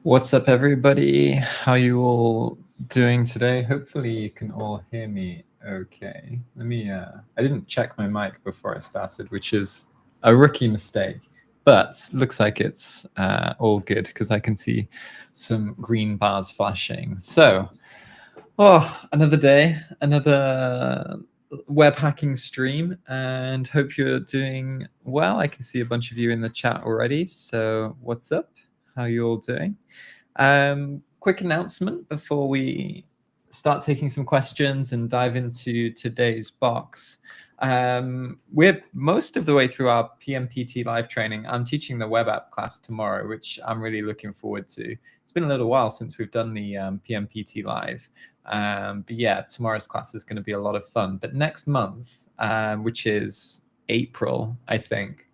What's up, everybody? How you all doing today? Hopefully you can all hear me okay. Let me, I didn't check my mic before I started, which is a rookie mistake, but looks like it's all good because I can see some green bars flashing. So, another day, another web hacking stream, and hope you're doing well. I can see a bunch of you in the chat already. So what's up? How you all doing? Quick announcement before we start taking some questions and dive into today's box. We're most of the way through our PMPT live training. I'm teaching the web app class tomorrow, which I'm really looking forward to. It's been a little while since we've done the PMPT live. But yeah, tomorrow's class is going to be a lot of fun. But next month, which is April, I think.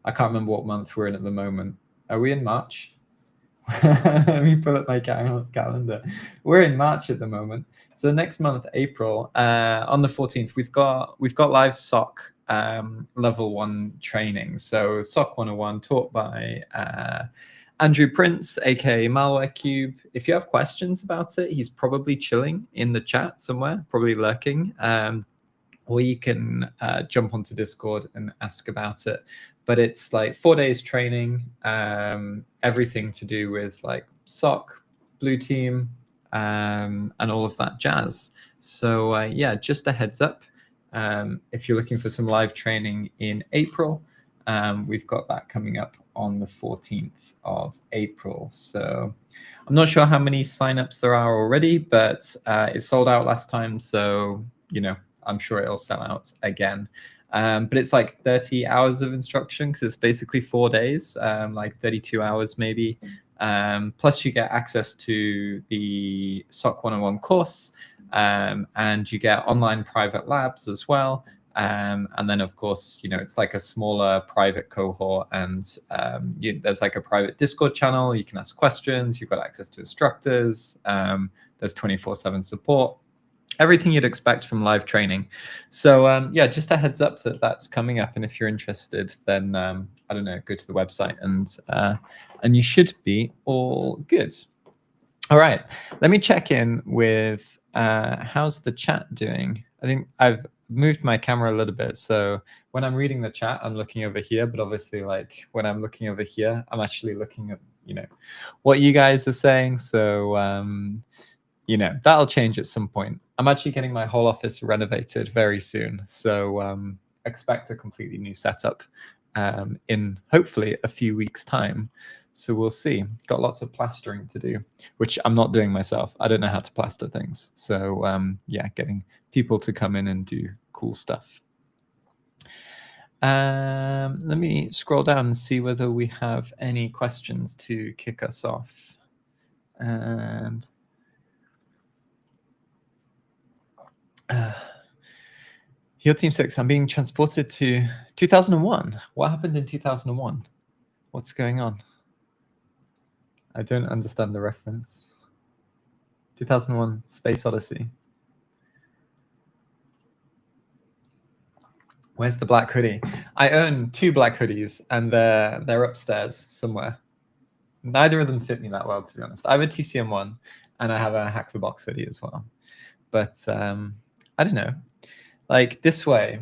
I can't remember what month we're in at the moment. Are we in March? Let me pull up my calendar. We're in March at the moment. So next month, April, on the 14th, we've got live SOC level 1 training. So SOC 101 taught by Andrew Prince, aka Malware Cube. If you have questions about it, he's probably chilling in the chat somewhere, probably lurking. Or you can jump onto Discord and ask about it. But it's like 4 days training, everything to do with like SOC, blue team, and all of that jazz. So yeah, just a heads up. If you're looking for some live training in April, we've got that coming up on the 14th of April. So I'm not sure how many signups there are already, but it sold out last time. So, you know, I'm sure it'll sell out again. But it's like 30 hours of instruction because it's basically 4 days, like 32 hours maybe. Plus you get access to the SOC 101 course, and you get online private labs as well. And then, of course, you know, it's like a smaller private cohort, and there's like a private Discord channel. You can ask questions. You've got access to instructors. There's 24/7 support. Everything you'd expect from live training. So yeah, just a heads up that that's coming up. And if you're interested, then I don't know, go to the website and you should be all good. All right, let me check in with how's the chat doing? I think I've moved my camera a little bit. So when I'm reading the chat, I'm looking over here. But obviously, like when I'm looking over here, I'm actually looking at, you know, what you guys are saying. So you know, that'll change at some point. I'm actually getting my whole office renovated very soon. So expect a completely new setup in hopefully a few weeks' time. So we'll see. Got lots of plastering to do, which I'm not doing myself. I don't know how to plaster things. So yeah, getting people to come in and do cool stuff. Let me scroll down and see whether we have any questions to kick us off. And Heal Team 6, I'm being transported to 2001. What happened in 2001? What's going on? I don't understand the reference. 2001 Space Odyssey. Where's the black hoodie? I own 2 black hoodies, and they're upstairs somewhere. Neither of them fit me that well, to be honest. I have a TCM one, and I have a Hack the Box hoodie as well. But I don't know. Like this way,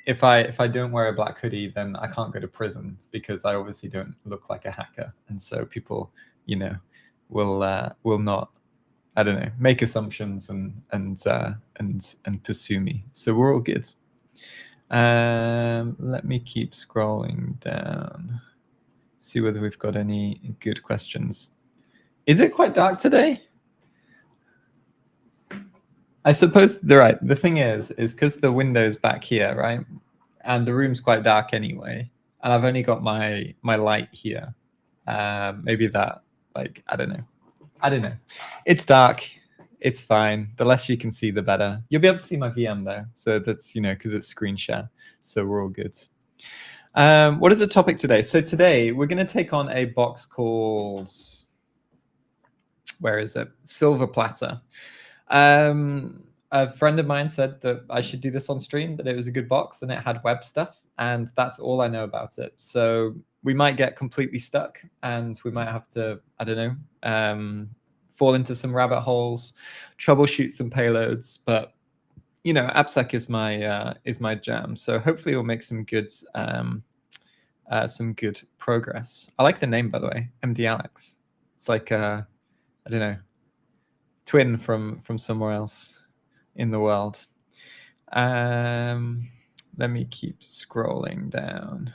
if I don't wear a black hoodie, then I can't go to prison because I obviously don't look like a hacker, and so people, you know, will not, I don't know, make assumptions and pursue me. So we're all good. Let me keep scrolling down, see whether we've got any good questions. Is it quite dark today? I suppose they're right. The thing is because the window's back here, right? And the room's quite dark anyway. And I've only got my light here. Maybe that, like, I don't know. It's dark. It's fine. The less you can see, the better. You'll be able to see my VM though. So that's, you know, because it's screen share. So we're all good. What is the topic today? So today we're going to take on a box called, where is it? Silver Platter. A friend of mine said that I should do this on stream, that it was a good box and it had web stuff, and that's all I know about it. So we might get completely stuck, and we might have to, I don't know, fall into some rabbit holes, troubleshoot some payloads. But you know, AppSec is my jam. So hopefully we'll make some good progress. I like the name, by the way, MD Alex. It's like I don't know, twin from somewhere else in the world. Let me keep scrolling down.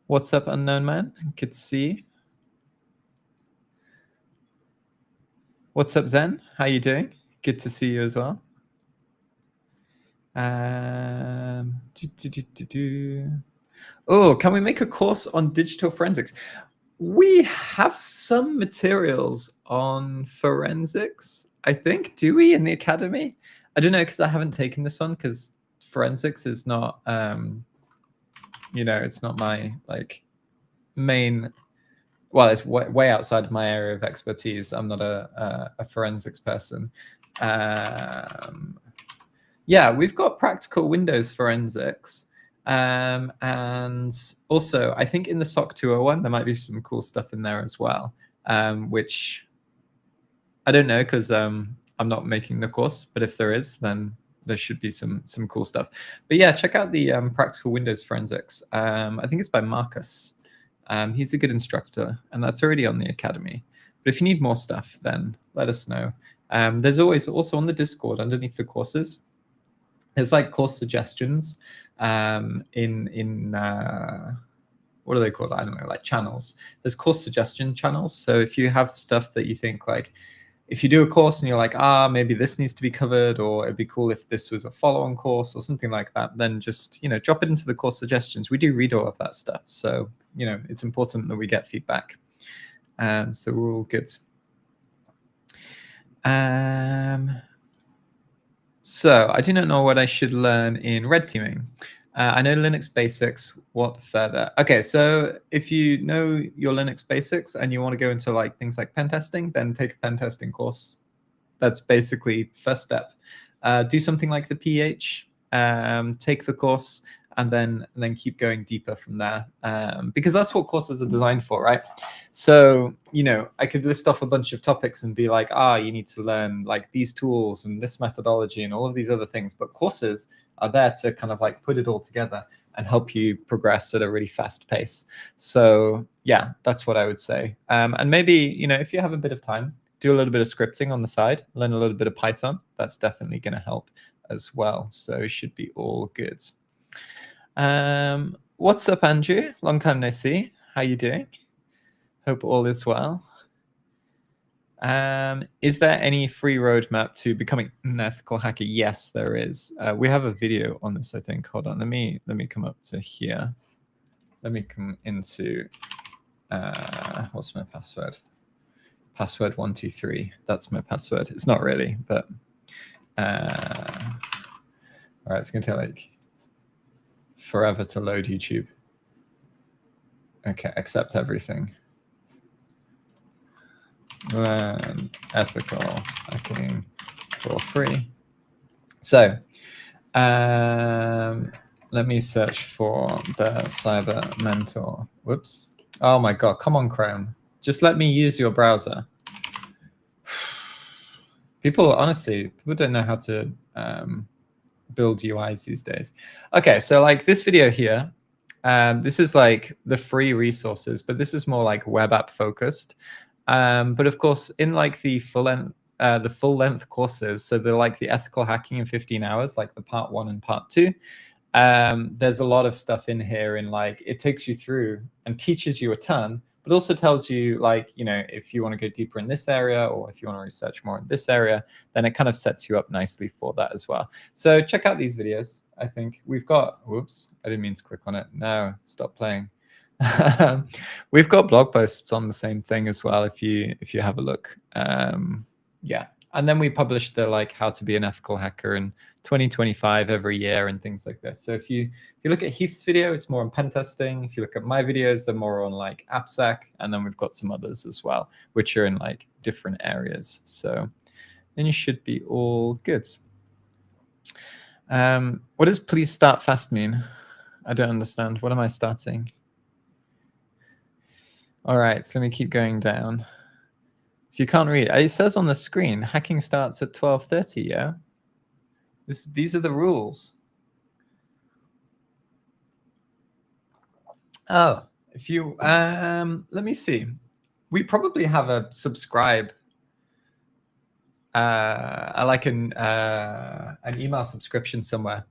What's up, unknown man? Good to see you. What's up, Zen? How you doing? Good to see you as well. Oh, can we make a course on digital forensics? We have some materials on forensics, I think. Do we in the academy? I don't know, because I haven't taken this one, because forensics is not, you know, it's not my like main. Well, it's way outside of my area of expertise. I'm not a forensics person. Yeah, we've got practical Windows forensics. And also, I think in the SOC 201, there might be some cool stuff in there as well, which I don't know, because I'm not making the course. But if there is, then there should be some cool stuff. But yeah, check out the practical Windows forensics. I think it's by Marcus. He's a good instructor, and that's already on the academy. But if you need more stuff, then let us know. There's always also on the Discord underneath the courses, there's like course suggestions in what are they called? I don't know, like channels. There's course suggestion channels. So if you have stuff that you think, like, if you do a course and you're like, maybe this needs to be covered, or it'd be cool if this was a follow-on course or something like that, then just, you know, drop it into the course suggestions. We do read all of that stuff. So, you know, it's important that we get feedback. So we're all good. So I do not know what I should learn in red teaming. I know Linux basics. What further? Okay, so if you know your Linux basics and you want to go into like things like pen testing, then take a pen testing course. That's basically first step. Do something like the PH. Take the course, and then keep going deeper from there, because that's what courses are designed for, right? So, you know, I could list off a bunch of topics and be like, you need to learn like these tools and this methodology and all of these other things, but courses are there to kind of like put it all together and help you progress at a really fast pace. So yeah, that's what I would say. And maybe, you know, if you have a bit of time, do a little bit of scripting on the side, learn a little bit of Python. That's definitely going to help as well. So it should be all good. What's up, Andrew? Long time no see. How you doing? Hope all is well. Is there any free roadmap to becoming an ethical hacker? Yes, there is. We have a video on this, I think. Hold on, let me come up to here. Let me come into what's my password? Password 123. That's my password. It's not really, but all right, it's gonna take like forever to load YouTube. Okay, accept everything. Learn ethical hacking for free. So let me search for the Cyber Mentor. Whoops. Oh my God, come on, Chrome. Just let me use your browser. People, honestly, people don't know how to build UIs these days. Okay, so like this video here, this is like the free resources, but this is more like web app focused. But of course, in like the full length courses, so they're like the ethical hacking in 15 hours, like the part 1 and part 2. There's a lot of stuff in here, in like it takes you through and teaches you a ton, but also tells you, like, you know, if you want to go deeper in this area, or if you want to research more in this area, then it kind of sets you up nicely for that as well. So check out these videos. I think we've got, whoops, I didn't mean to click on it. No, stop playing. We've got blog posts on the same thing as well, if you have a look. Yeah, and then we publish the like how to be an ethical hacker in 2025 every year and things like this. So if you look at Heath's video, it's more on pen testing. If you look at my videos, they're more on like AppSec, and then we've got some others as well, which are in like different areas. So then you should be all good. What does please start fast mean? I don't understand. What am I starting? All right, so let me keep going down. If you can't read, it says on the screen, hacking starts at 12:30, yeah? These are the rules. Oh, if you, let me see. We probably have a subscribe, like an email subscription somewhere.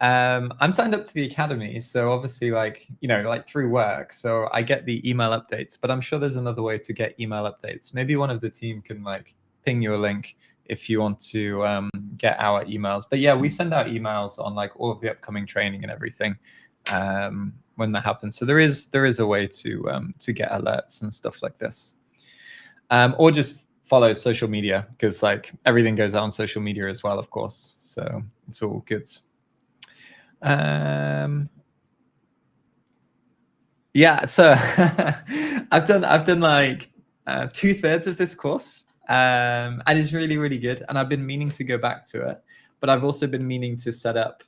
I'm signed up to the academy, so obviously, like, you know, like through work, so I get the email updates, but I'm sure there's another way to get email updates. Maybe one of the team can like ping you a link if you want to get our emails. But yeah, we send out emails on like all of the upcoming training and everything when that happens. So there is a way to get alerts and stuff like this, or just follow social media, because like everything goes out on social media as well, of course. So it's all good. Yeah, so I've done like 2/3 of this course, and it's really, really good. And I've been meaning to go back to it, but I've also been meaning to set up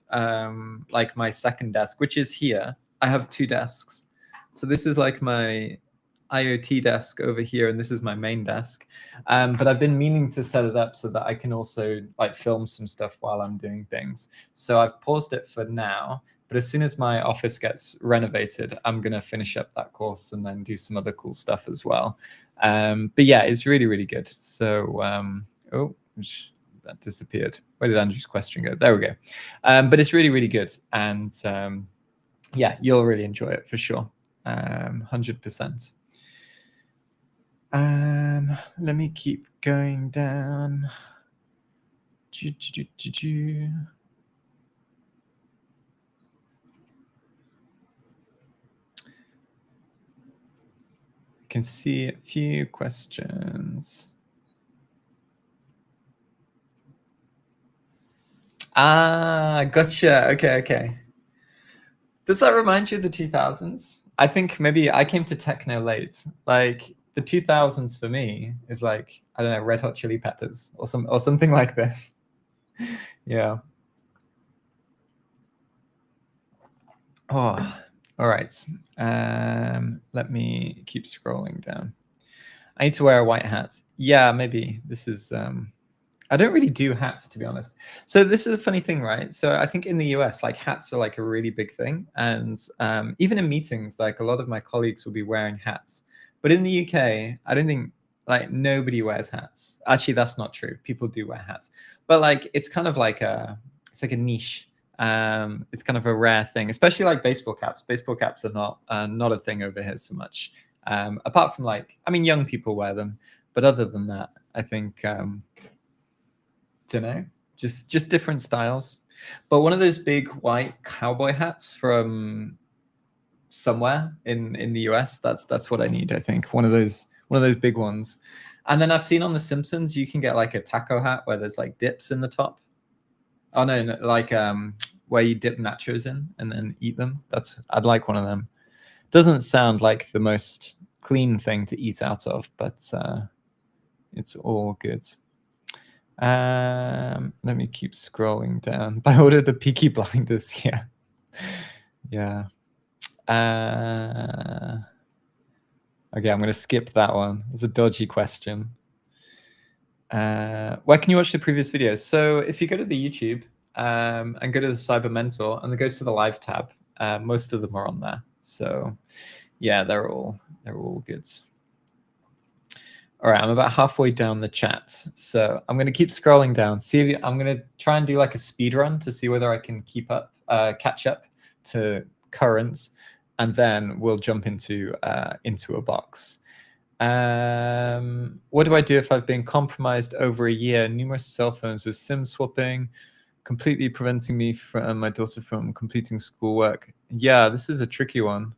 like my second desk, which is here. I have 2 desks. So this is like my IoT desk over here, and this is my main desk. But I've been meaning to set it up so that I can also like film some stuff while I'm doing things. So I've paused it for now. But as soon as my office gets renovated, I'm going to finish up that course and then do some other cool stuff as well. But yeah, it's really, really good. So, oh, that disappeared. Where did Andrew's question go? There we go. But it's really, really good. And yeah, you'll really enjoy it for sure. 100%. Let me keep going down. Can see a few questions. Ah, gotcha. Okay. Does that remind you of the 2000s? I think maybe I came to techno late. Like the 2000s for me is like, I don't know, Red Hot Chili Peppers or something like this. Yeah. Oh, all right. Let me keep scrolling down. I need to wear a white hat. Yeah, maybe this is I don't really do hats, to be honest. So this is a funny thing, right? So I think in the US, like hats are like a really big thing. And even in meetings, like a lot of my colleagues will be wearing hats. But in the UK, I don't think like nobody wears hats. Actually, that's not true. People do wear hats. But like it's kind of like it's like a niche. It's kind of a rare thing, especially like baseball caps. Baseball caps are not a thing over here so much. Apart from like, I mean, young people wear them. But other than that, I think don't know, just different styles. But one of those big white cowboy hats from somewhere in the US, that's what I need. I think one of those big ones. And then I've seen on The Simpsons you can get like a taco hat where there's like dips in the top. Oh no, like where you dip nachos in and then eat them. I'd like one of them. Doesn't sound like the most clean thing to eat out of, but it's all good. Let me keep scrolling down. By order the Peaky Blinders, yeah. Yeah. Okay, I'm going to skip that one. It's a dodgy question. Where can you watch the previous videos? So if you go to the YouTube and go to the Cyber Mentor and then go to the live tab, most of them are on there. So yeah, they're all good. All right, I'm about halfway down the chat. So I'm going to keep scrolling down. I'm going to try and do like a speed run to see whether I can catch up to currents, and then we'll jump into a box. What do I do if I've been compromised over a year? Numerous cell phones with SIM swapping, completely preventing me from my daughter from completing schoolwork. Yeah, this is a tricky one.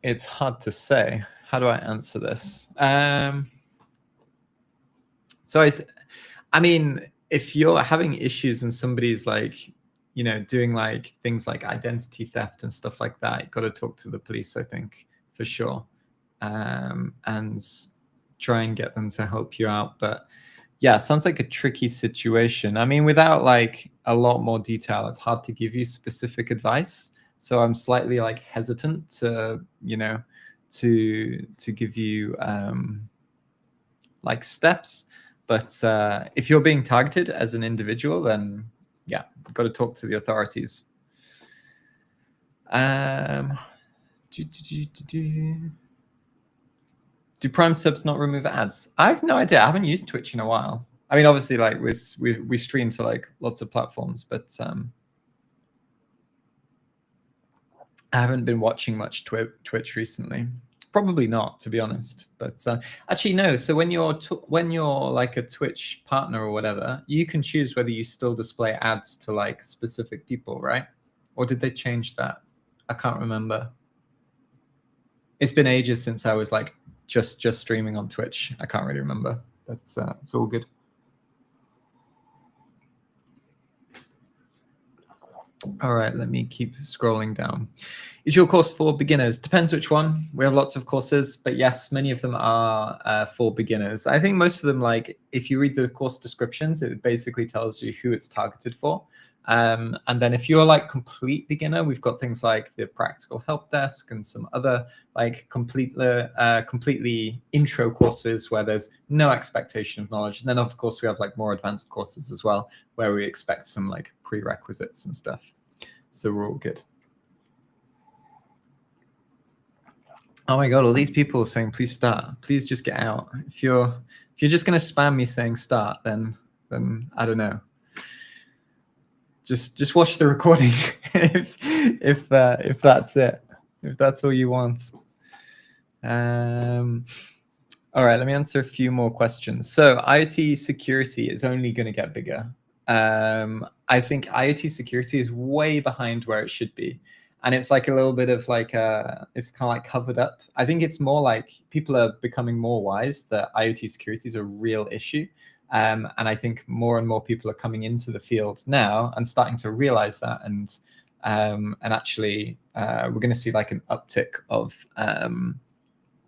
It's hard to say. How do I answer this? So I mean, if you're having issues and somebody's like, you know, doing like things like identity theft and stuff like that, you've got to talk to the police, I think, for sure, and try and get them to help you out. But Yeah, sounds like a tricky situation. I mean, without like a lot more detail, it's hard to give you specific advice. So I'm slightly like hesitant to, to give you like steps. But if you're being targeted as an individual, then yeah, got to talk to the authorities. Do Prime subs not remove ads? I have no idea. I haven't used Twitch in a while. I mean, obviously, like we stream to like lots of platforms, but I haven't been watching much Twitch recently. Probably not, to be honest. But actually, no. So when you're like a Twitch partner or whatever, you can choose whether you still display ads to like specific people, right? Or did they change that? I can't remember. It's been ages since I was like just streaming on Twitch. I can't really remember. But it's all good. All right, let me keep scrolling down. Is your course for beginners? Depends which one. We have lots of courses, but yes, many of them are for beginners. I think most of them, like if you read the course descriptions, it basically tells you who it's targeted for. And then if you're like complete beginner, we've got things like the practical help desk and some other like completely intro courses where there's no expectation of knowledge. And then of course we have like more advanced courses as well, where we expect some like prerequisites and stuff. So we're all good. Oh my God, all these people saying, please start, please just get out. If you're just gonna spam me saying start, then I don't know. Just watch the recording if that's it, if that's all you want. All right, let me answer a few more questions. So IoT security is only going to get bigger. I think IoT security is way behind where it should be. And it's like a little bit of like, it's kind of like covered up. I think it's more like people are becoming more wise that IoT security is a real issue. And I think more and more people are coming into the field now and starting to realize that. And actually, we're going to see like an uptick of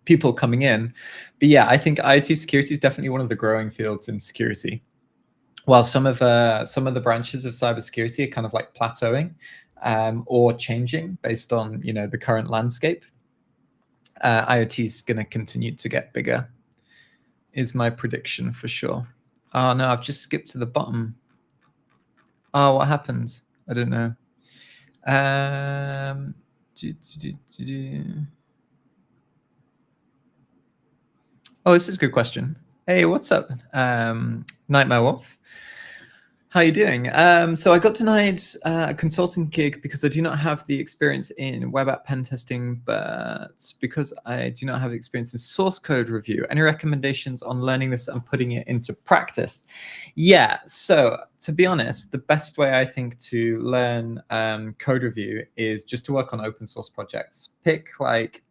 people coming in. But yeah, I think IoT security is definitely one of the growing fields in security. While some of the branches of cybersecurity are kind of like plateauing or changing based on the current landscape, IoT is going to continue to get bigger, is my prediction for sure. Oh no, I've just skipped to the bottom. Oh, what happens? I don't know. Oh, this is a good question. Hey, what's up? Nightmare Wolf. How are you doing? So I got denied a consulting gig because I do not have the experience in web app pen testing, but because I do not have experience in source code review. Any recommendations on learning this and putting it into practice? Yeah, so to be honest, the best way I think to learn code review is just to work on open source projects. Pick like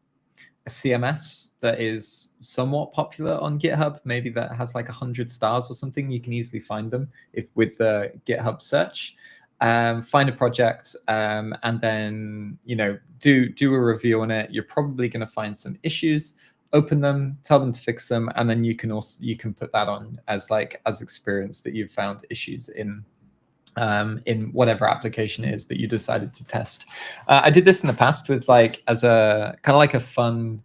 a CMS that is somewhat popular on GitHub, maybe that has like 100 stars or something. You can easily find them with the GitHub search. Find a project and then do a review on it. You're probably going to find some issues. Open them, tell them to fix them, and then you can put that on as experience that you've found issues in whatever application it is that you decided to test. I did this in the past with as a kind of like a fun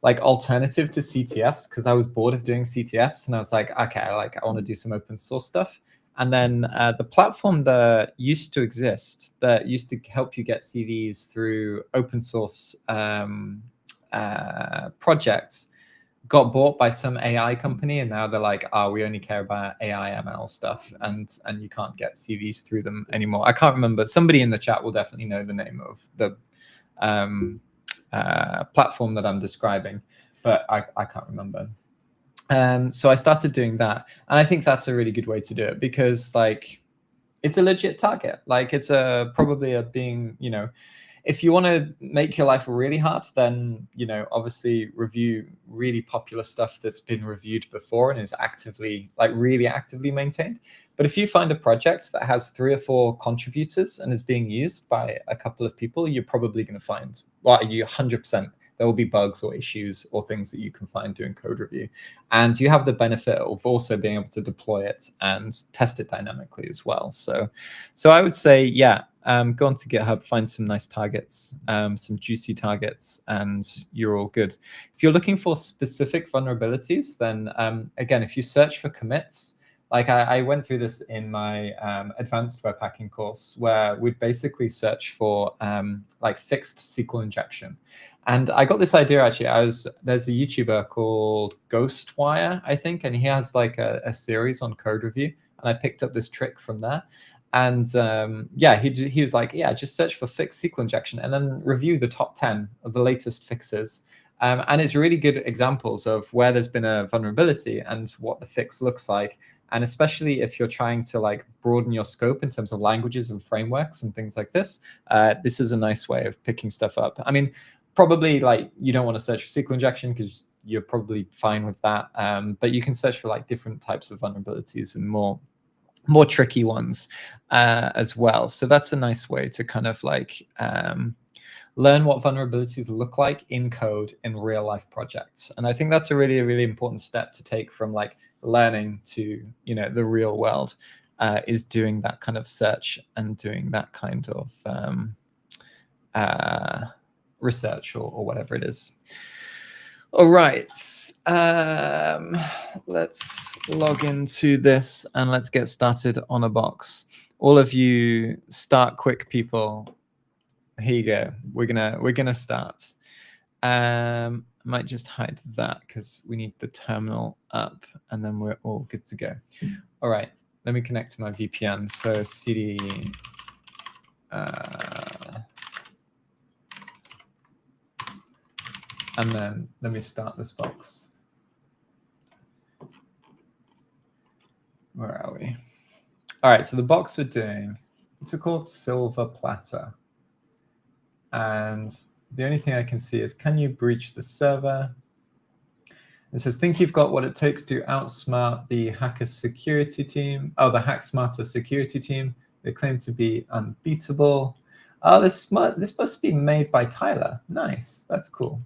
alternative to CTFs, because I was bored of doing CTFs and I was like, okay, I want to do some open source stuff. And then the platform that used to exist that used to help you get CVs through open source projects got bought by some AI company, and now they're like, oh, we only care about AI ML stuff, and you can't get CVs through them anymore. I can't remember. Somebody in the chat will definitely know the name of the platform that I'm describing, but I can't remember. So I started doing that, and I think that's a really good way to do it, because it's a legit target. It's probably a being, if you want to make your life really hard, then obviously review really popular stuff that's been reviewed before and is actively really actively maintained. But if you find a project that has 3 or 4 contributors and is being used by a couple of people, you're probably going to find, well, you 100% there will be bugs or issues or things that you can find doing code review. And you have the benefit of also being able to deploy it and test it dynamically as well. So I would say, yeah, go onto GitHub, find some nice targets, some juicy targets, and you're all good. If you're looking for specific vulnerabilities, then again, if you search for commits, like I went through this in my advanced web hacking course, where we'd basically search for like fixed SQL injection. And I got this idea actually. There's a YouTuber called Ghostwire, I think, and he has like a series on code review, and I picked up this trick from there. And yeah, he was like, yeah, just search for fixed SQL injection and then review the top 10 of the latest fixes. And it's really good examples of where there's been a vulnerability and what the fix looks like. And especially if you're trying to like broaden your scope in terms of languages and frameworks and things like this, this is a nice way of picking stuff up. I mean, probably like you don't want to search for SQL injection because you're probably fine with that. But you can search for like different types of vulnerabilities and more tricky ones as well. So that's a nice way to kind of like learn what vulnerabilities look like in code in real life projects. And I think that's a really, really important step to take from like learning to, you know, the real world, is doing that kind of search and doing that kind of research or whatever it is. All right, let's log into this and let's get started on a box. All of you start quick, people. Here you go. We're gonna start. I might just hide that because we need the terminal up, and then we're all good to go. All right, let me connect to my VPN. So cd and then let me start this box. Where are we? All right, so the box we're doing, it's called Silver Platter. And the only thing I can see is, can you breach the server? It says, think you've got what it takes to outsmart the hacker security team. Oh, the Hack Smarter security team. They claim to be unbeatable. Oh, this must be made by Tyler. Nice, that's cool.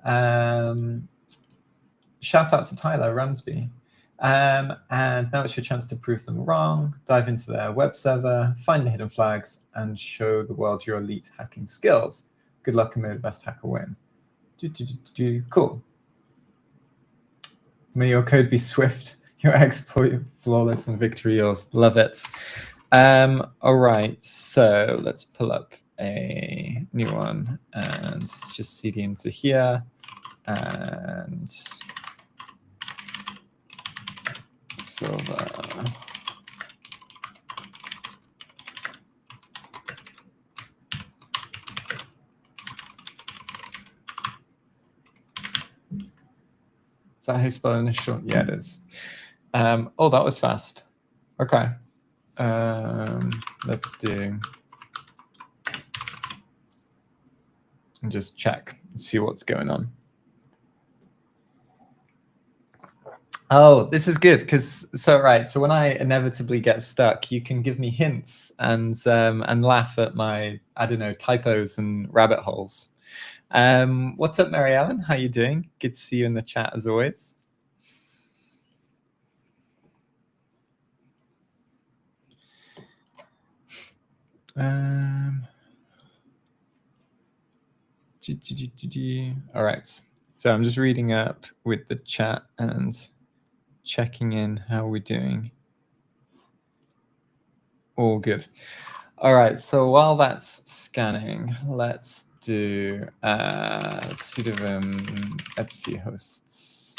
Shout out to Tyler Ramsby. And now it's your chance to prove them wrong. Dive into their web server, find the hidden flags, and show the world your elite hacking skills. Good luck and may the best hacker win. Cool. May your code be swift, your exploit flawless, and victory yours. Love it. All right, so let's pull up a new one and just cd into here and Silver. Is that how you spell initial? Yeah, it is. Oh, that was fast. Okay. Let's do and just check and see what's going on. Oh, this is good because so when I inevitably get stuck, you can give me hints and laugh at my, I don't know, typos and rabbit holes. What's up, Mary Ellen? How you doing? Good to see you in the chat as always. All right, so I'm just reading up with the chat and checking in how we're doing. All good. All right, so while that's scanning, let's do sudo vim etc hosts.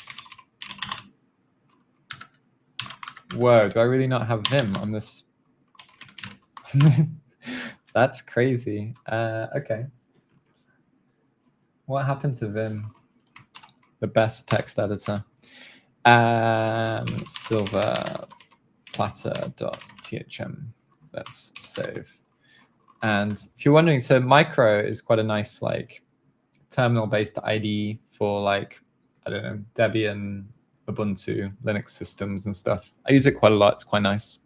Whoa, do I really not have Vim on this? That's crazy. Okay. What happened to Vim? The best text editor. Silver platter.thm. Let's save. And if you're wondering, so Micro is quite a nice like terminal-based IDE for like, I don't know, Debian, Ubuntu, Linux systems and stuff. I use it quite a lot. It's quite nice.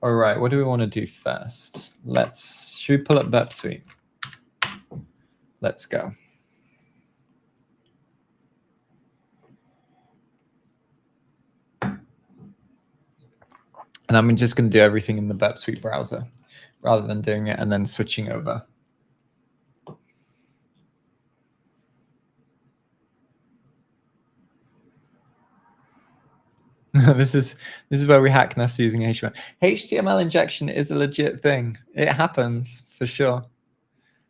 All right, what do we want to do first? Should we pull up Burp Suite? Let's go. And I'm just going to do everything in the Burp Suite browser rather than doing it and then switching over. This is where we hack NASA using HTML. HTML injection is a legit thing. It happens for sure.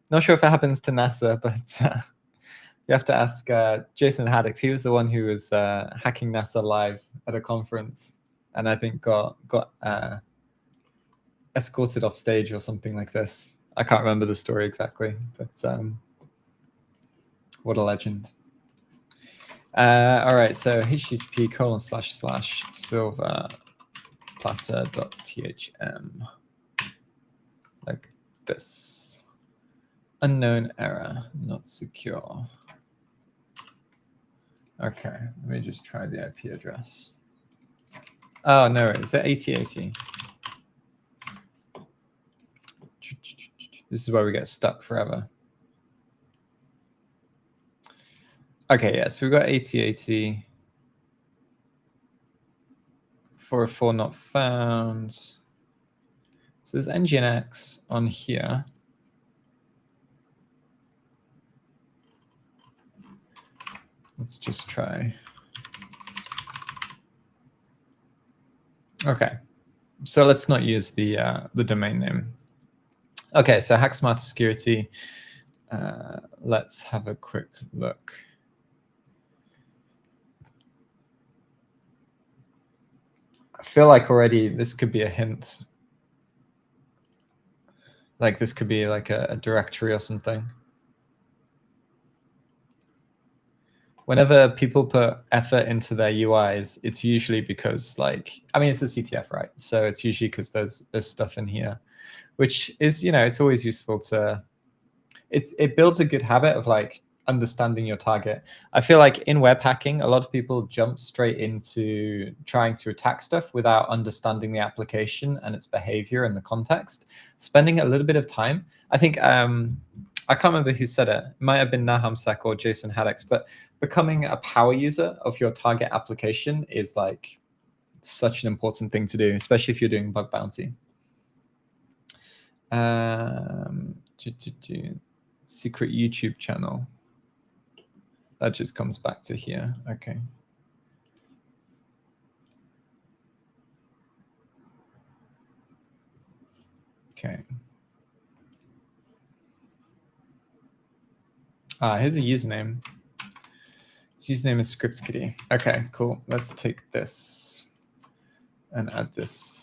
Not sure if it happens to NASA, but you have to ask Jason Haddock. He was the one who was hacking NASA live at a conference, and I think got escorted off stage or something like this. I can't remember the story exactly, but what a legend. All right, so http://silver platter.thm, like this. Unknown error, not secure. Okay, let me just try the IP address. Oh, no, is it 8080? This is where we get stuck forever. Okay, yeah, so we've got 8080. 404 not found. So there's nginx on here. Let's just try. Okay, so let's not use the domain name. Okay, so hack smarter security. Let's have a quick look. I feel like already this could be a hint. Like this could be like a directory or something. Whenever people put effort into their UIs, it's usually because like, I mean, it's a CTF, right? So it's usually because there's stuff in here, which is, you know, it's always useful to, it builds a good habit of like understanding your target. I feel like in web hacking, a lot of people jump straight into trying to attack stuff without understanding the application and its behavior and the context. Spending a little bit of time. I think, I can't remember who said it. It might have been NahamSec or Jason Haddock, but becoming a power user of your target application is like such an important thing to do, especially if you're doing bug bounty. Secret YouTube channel. That just comes back to here. Okay. Okay. Here's a username. His username is ScriptsKitty. Okay, cool. Let's take this and add this.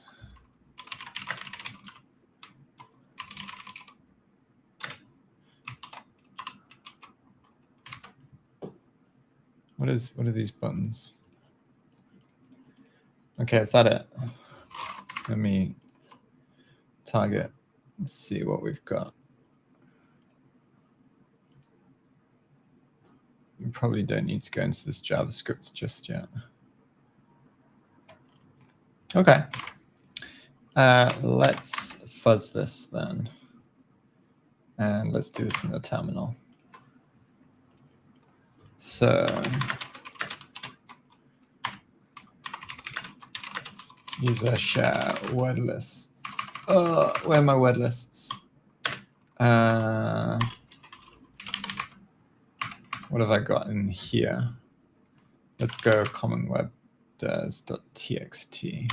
What are these buttons? Okay, is that it? Let me target. Let's see what we've got. We probably don't need to go into this JavaScript just yet. Okay. Let's fuzz this then. And let's do this in the terminal. So user share word lists. Oh, where are my word lists? What have I got in here? Let's go commonwebdes.txt.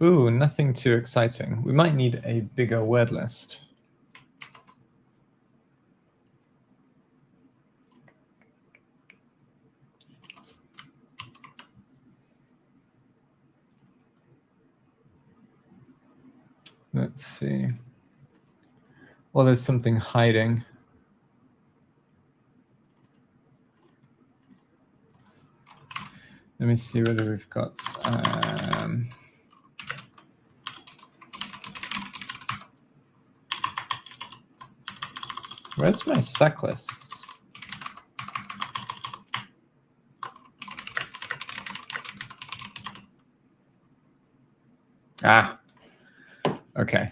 Ooh, nothing too exciting. We might need a bigger word list. Let's see. Well, there's something hiding. Let me see whether we've got. Where's my sec lists? Ah, okay.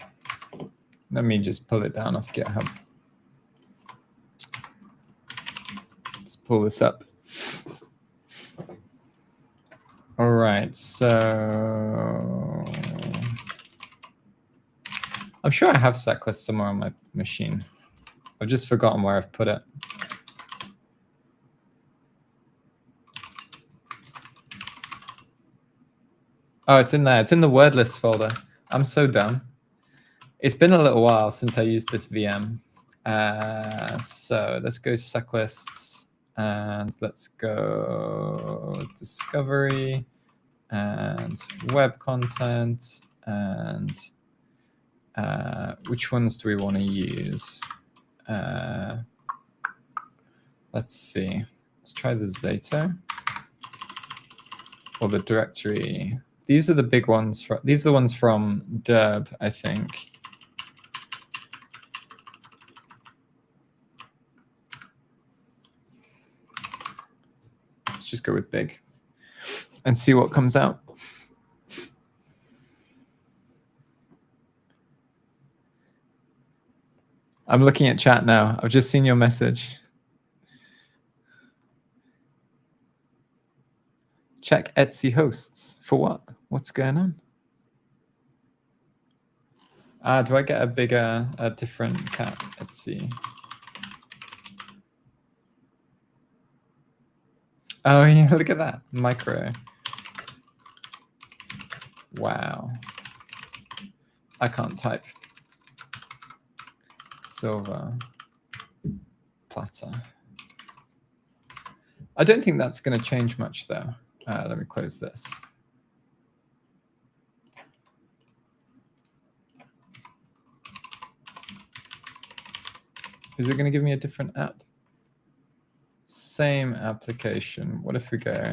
Let me just pull it down off GitHub. Let's pull this up. All right, so I'm sure I have SecList somewhere on my machine. I've just forgotten where I've put it. Oh, it's in there. It's in the word list folder. I'm so dumb. It's been a little while since I used this VM. So let's go SecLists and let's go discovery and web content and which ones do we want to use? Let's see. Let's try the Zato or the directory. These are the big ones. These are the ones from Derb, I think. Let's just go with big and see what comes out. I'm looking at chat now. I've just seen your message. Check Etsy hosts. For what? What's going on? Do I get a different cat? Etsy. Oh yeah, look at that. Micro. Wow. I can't type. Silver. Platter. I don't think that's going to change much though. Let me close this. Is it going to give me a different app? Same application. What if we go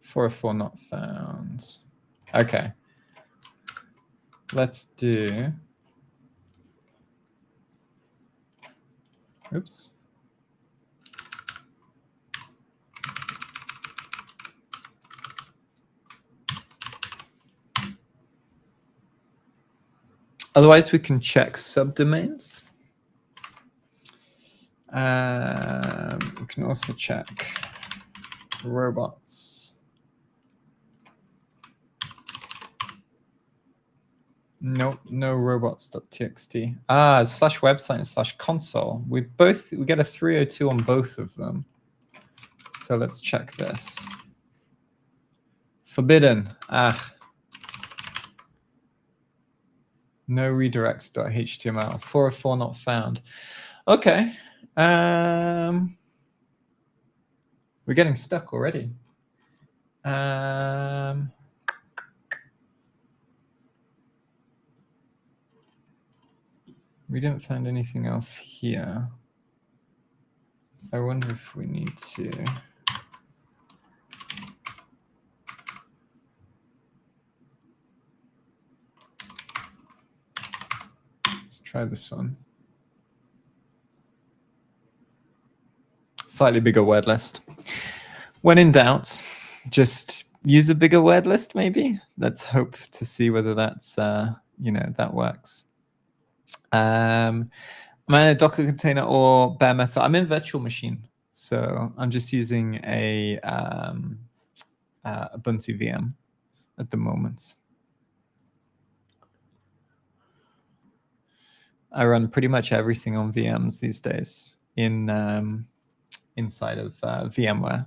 404 not found? Okay. Let's do. Oops. Otherwise, we can check subdomains. We can also check robots. Nope, no robots.txt. Slash website and slash console. We get a 302 on both of them. So let's check this. Forbidden. No redirect.html. 404 not found. Okay. We're getting stuck already. We didn't find anything else here. I wonder if we need to. Let's try this one. Slightly bigger word list. When in doubt, just use a bigger word list, maybe. Let's hope to see whether that's, that works. Am I in a Docker container or bare metal? I'm in virtual machine, so I'm just using a Ubuntu VM at the moment. I run pretty much everything on VMs these days inside of VMware.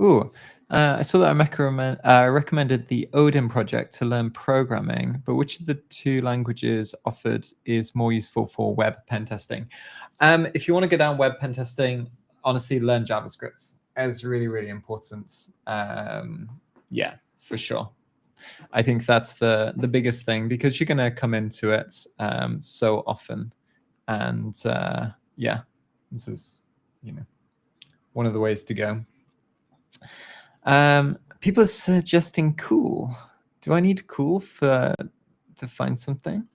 Ooh, I saw that I recommended the Odin project to learn programming, but which of the two languages offered is more useful for web pen testing? If you want to go down web pen testing, honestly, learn JavaScript. It's really, really important. Yeah, for sure. I think that's the biggest thing because you're going to come into it so often. And yeah, this is, one of the ways to go. People are suggesting cool. Do I need cool to find something?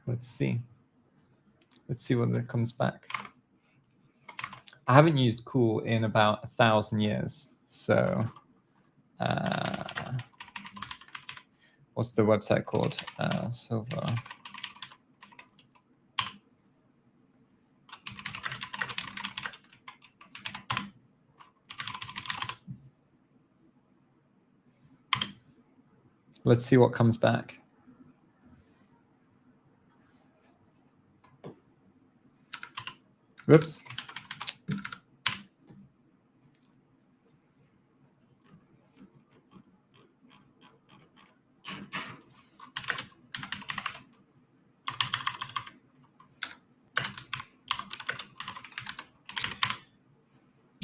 Let's see. Let's see what comes back. I haven't used cool in about 1,000 years. So what's the website called? Silver. Let's see what comes back. Whoops.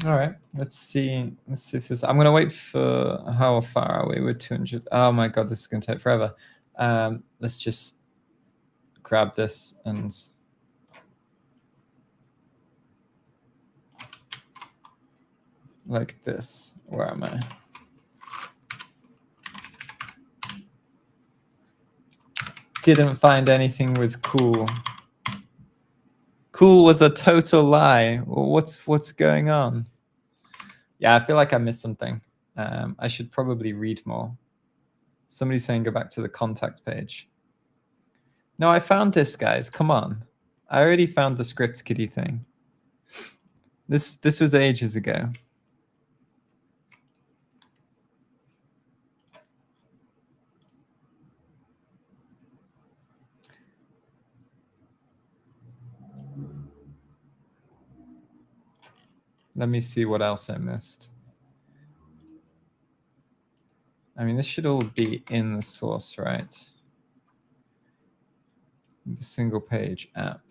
All right, let's see. Let's see if this. I'm gonna wait for. How far are we? We're 200. Oh my god, this is gonna take forever. Let's just grab this and. Like this. Where am I? Didn't find anything with cool. Cool was a total lie. What's going on? Yeah, I feel like I missed something. I should probably read more. Somebody's saying go back to the contact page. No, I found this, guys. Come on. I already found the script kiddie thing. This was ages ago. Let me see what else I missed. I mean, this should all be in the source, right? The single page app.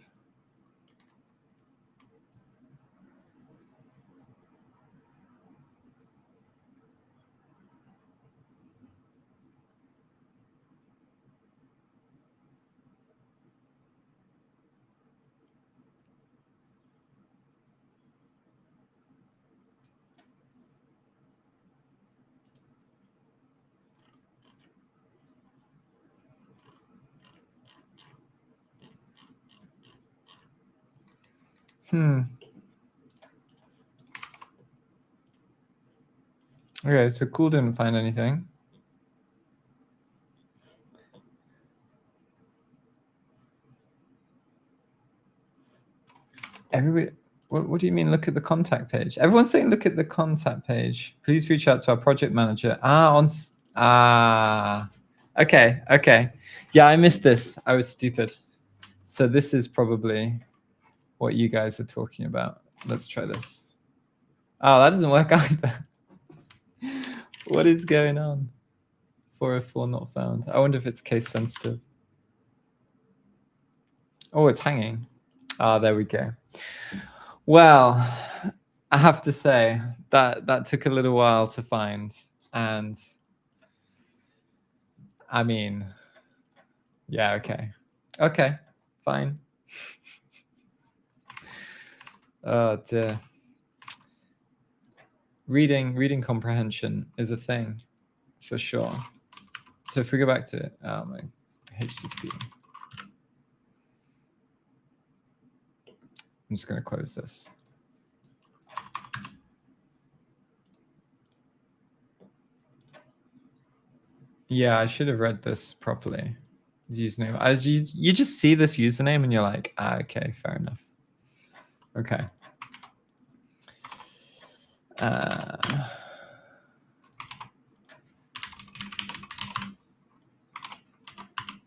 Okay, so cool didn't find anything. Everybody, what do you mean look at the contact page? Everyone's saying look at the contact page. Please reach out to our project manager. Okay. Yeah, I missed this. I was stupid. So this is probably what you guys are talking about. Let's try this. Oh, that doesn't work either. What is going on? 404 not found. I wonder if it's case sensitive. Oh, it's hanging. Ah, there we go. Well, I have to say that took a little while to find. And I mean, yeah, okay. Okay, fine. Oh dear. Reading comprehension is a thing for sure. So if we go back to my HTTP, I'm just going to close this. Yeah, I should have read this properly. Username. As you just see this username and you're like, okay, fair enough. Okay.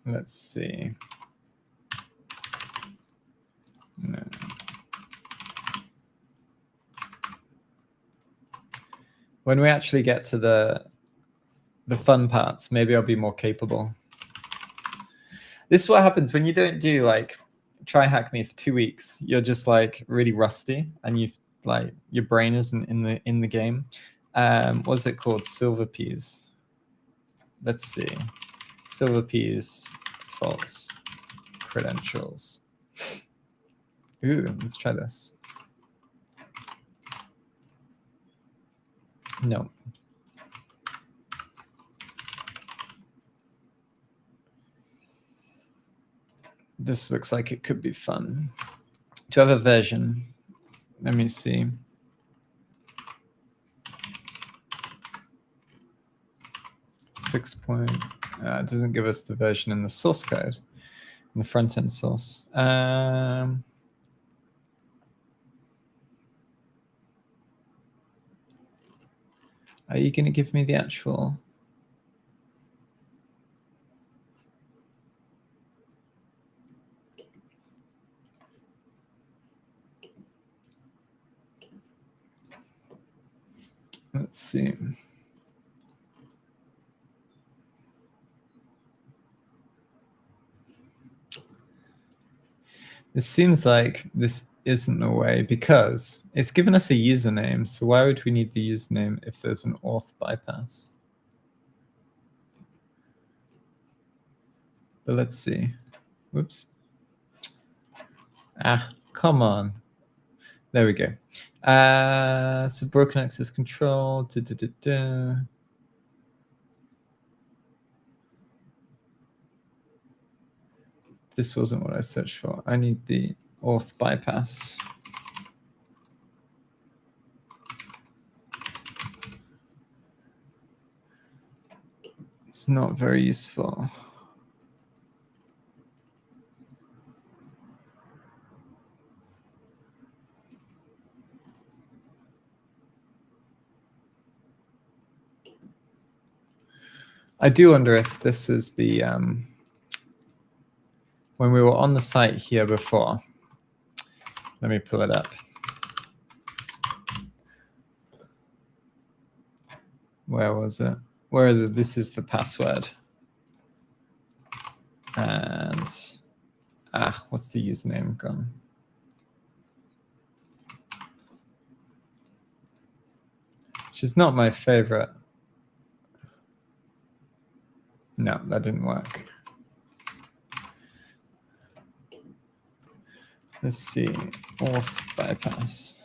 Let's see. No. When we actually get to the fun parts, maybe I'll be more capable. This is what happens when you don't do like TryHackme for 2 weeks. You're just like really rusty, and you like your brain isn't in the game. What's it called? Silver peas. Let's see. Silver peas, false credentials. Ooh, let's try this. No. This looks like it could be fun. Do I have a version? Let me see. It doesn't give us the version in the source code, in the front-end source. Are you going to give me the actual? Let's see. It seems like this isn't the way because it's given us a username. So why would we need the username if there's an auth bypass? But let's see. Whoops. Ah, come on. There we go. So broken access control. This wasn't what I searched for. I need the auth bypass. It's not very useful. I do wonder if this is the when we were on the site here before. Let me pull it up. Where was it? This is the password. And what's the username gone? Which is not my favorite. No, that didn't work. Let's see, auth bypass.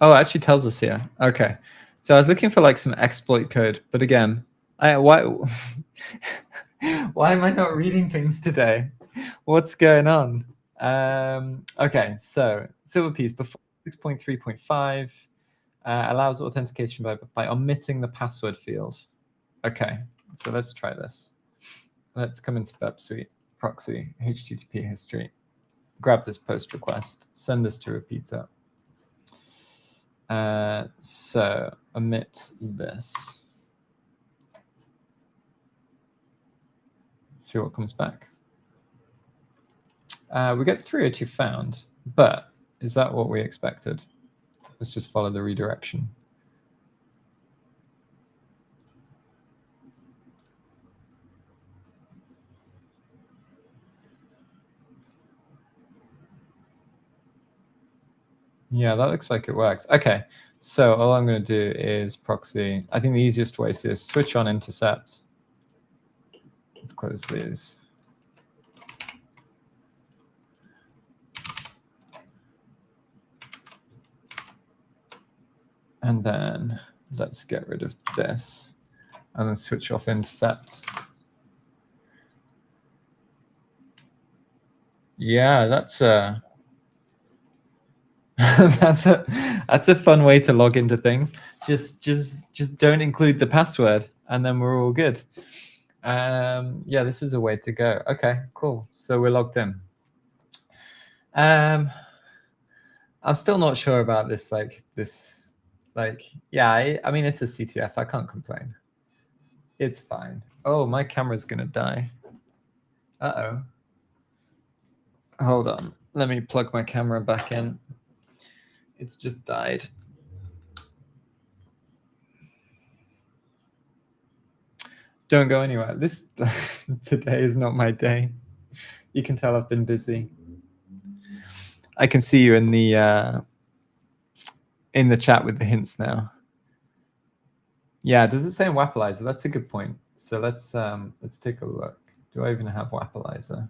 Oh, it actually tells us here. Okay, so I was looking for like some exploit code, but again, why am I not reading things today? What's going on? Okay, so silver piece before 6.3.5 allows authentication by omitting the password field. Okay, so let's try this. Let's come into Web Suite, proxy, HTTP history, grab this post request, send this to repeater. So omit this. See what comes back. We get 302 found, but is that what we expected? Let's just follow the redirection. Yeah, that looks like it works. Okay, so all I'm going to do is proxy. I think the easiest way is switch on intercept. Let's close these. And then let's get rid of this and then switch off intercept. Yeah, that's a that's a fun way to log into things. Just don't include the password and then we're all good. Yeah, this is a way to go. Okay, cool. So we're logged in. I'm still not sure about this. Yeah, I mean, it's a CTF. I can't complain. It's fine. Oh, my camera's gonna die. Uh-oh. Hold on. Let me plug my camera back in. It's just died. Don't go anywhere. This today is not my day. You can tell I've been busy. I can see you in the chat with the hints now. Yeah, does it say Wappalizer? That's a good point. So let's take a look. Do I even have Wappalizer?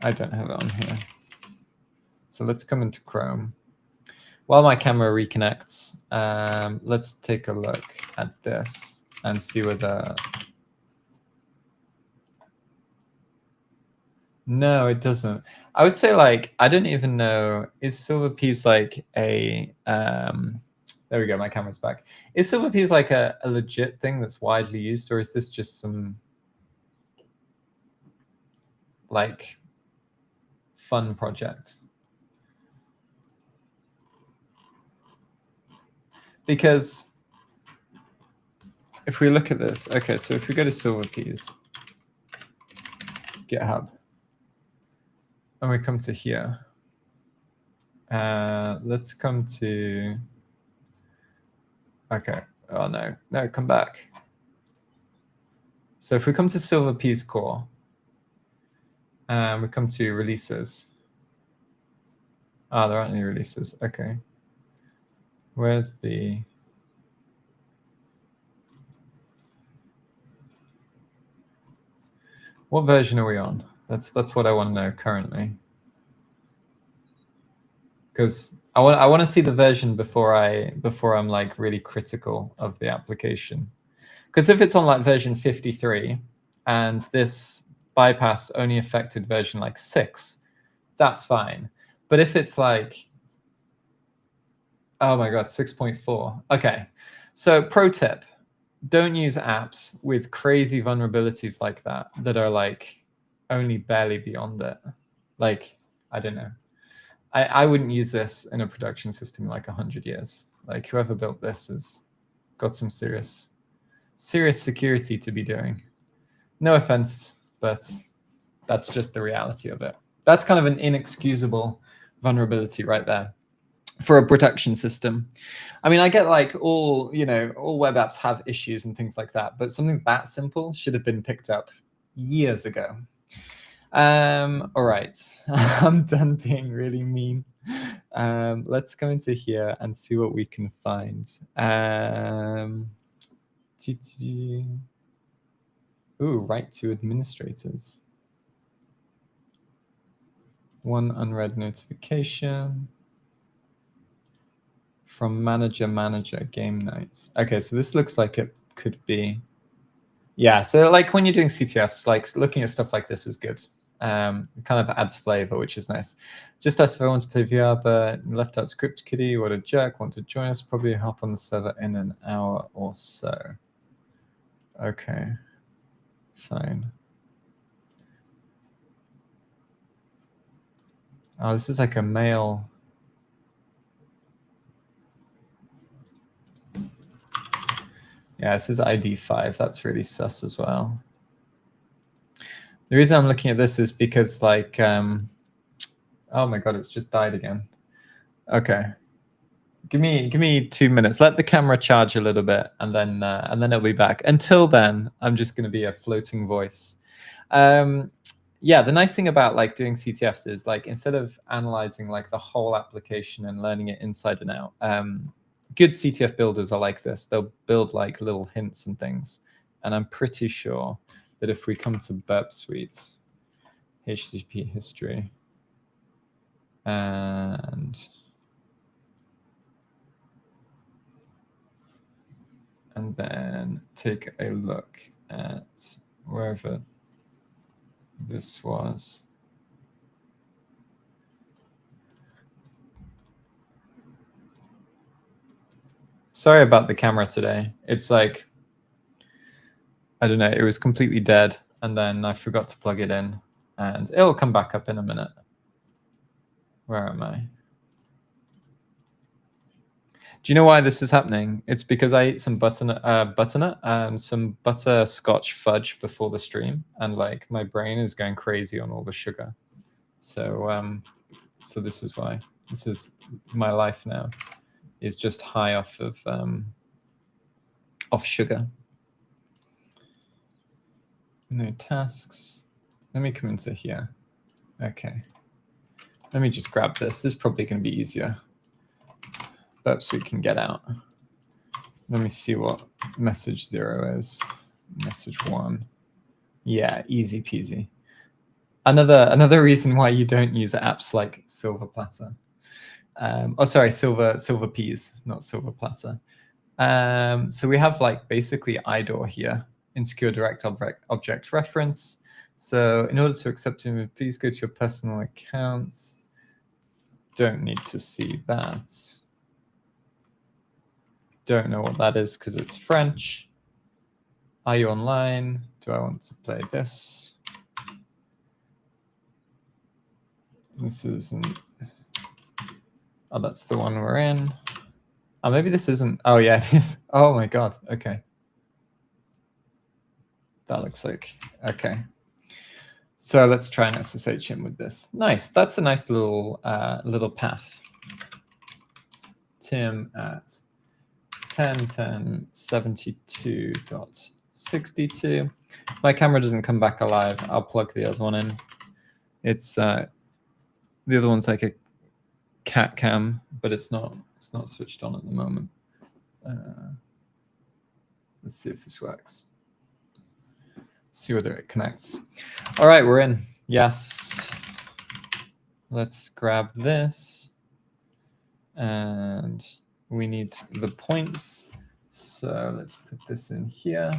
I don't have it on here. So let's come into Chrome. While my camera reconnects, let's take a look at this and see whether No, it doesn't. I would say like, I don't even know, is Silverpeas like a, there we go, my camera's back. Is Silverpeas like a legit thing that's widely used, or is this just some like fun project? Because if we look at this, okay, so if we go to Silverpeas, GitHub, and we come to here, let's come to, okay, oh no, come back. So if we come to Silverpeas core, and we come to releases, there aren't any releases, okay. Where's the, what version are we on? That's what I want to know currently. Because I want to see the version before I'm like really critical of the application. Because if it's on like version 53 and this bypass only affected version like 6, that's fine. But if it's like, oh my God, 6.4. Okay. So pro tip, don't use apps with crazy vulnerabilities like that are like only barely beyond it. Like, I don't know. I wouldn't use this in a production system in like 100 years. Like whoever built this has got some serious security to be doing. No offense, but that's just the reality of it. That's kind of an inexcusable vulnerability right there for a production system. I mean, I get like all web apps have issues and things like that, but something that simple should have been picked up years ago. All right, I'm done being really mean. Let's go into here and see what we can find. Ooh, right to administrators. One unread notification from manager game nights. Okay, so this looks like it could be, yeah. So like when you're doing CTFs, like looking at stuff like this is good. It kind of adds flavor, which is nice. Just asked if I want to play VR, but left out script kiddie. What a jerk. Want to join us? Probably hop on the server in an hour or so. Okay, fine. Oh, this is like a mail. Yeah, this is ID 5. That's really sus as well. The reason I'm looking at this is because like, oh my God, it's just died again. Okay. Give me 2 minutes. Let the camera charge a little bit, and then it'll be back. Until then, I'm just going to be a floating voice. Yeah, the nice thing about like doing CTFs is like instead of analyzing like the whole application and learning it inside and out, good CTF builders are like this. They'll build like little hints and things. And I'm pretty sure that if we come to Burp Suite, HTTP history, and then take a look at wherever this was. Sorry about the camera today. It's like, I don't know, it was completely dead, and then I forgot to plug it in, and it'll come back up in a minute. Where am I? Do you know why this is happening? It's because I ate some butternut, some butterscotch fudge before the stream, and like my brain is going crazy on all the sugar. So, so this is why. This is my life now. Is just high off of sugar. No tasks. Let me come into here. Okay. Let me just grab this. This is probably going to be easier. Perhaps we can get out. Let me see what message 0 is. Message 1. Yeah, easy peasy. Another reason why you don't use apps like Silver Platter. Oh, sorry, Silver Peas, not Silver Platter. So we have like basically IDOR here, Insecure Direct Object Reference. So in order to accept him, please go to your personal accounts. Don't need to see that. Don't know what that is because it's French. Are you online? Do I want to play this? This isn't. Oh, that's the one we're in. Oh, maybe this isn't. Oh, yeah, it is. Oh, my God. Okay. That looks like. Okay. So let's try and SSH in with this. Nice. That's a nice little little path. Tim at 10.10.72.62. My camera doesn't come back alive. I'll plug the other one in. It's the other one's like a cat cam, but it's not switched on at the moment. Let's see if this works. See whether it connects. All right, we're in. Yes. Let's grab this. And we need the points. So let's put this in here.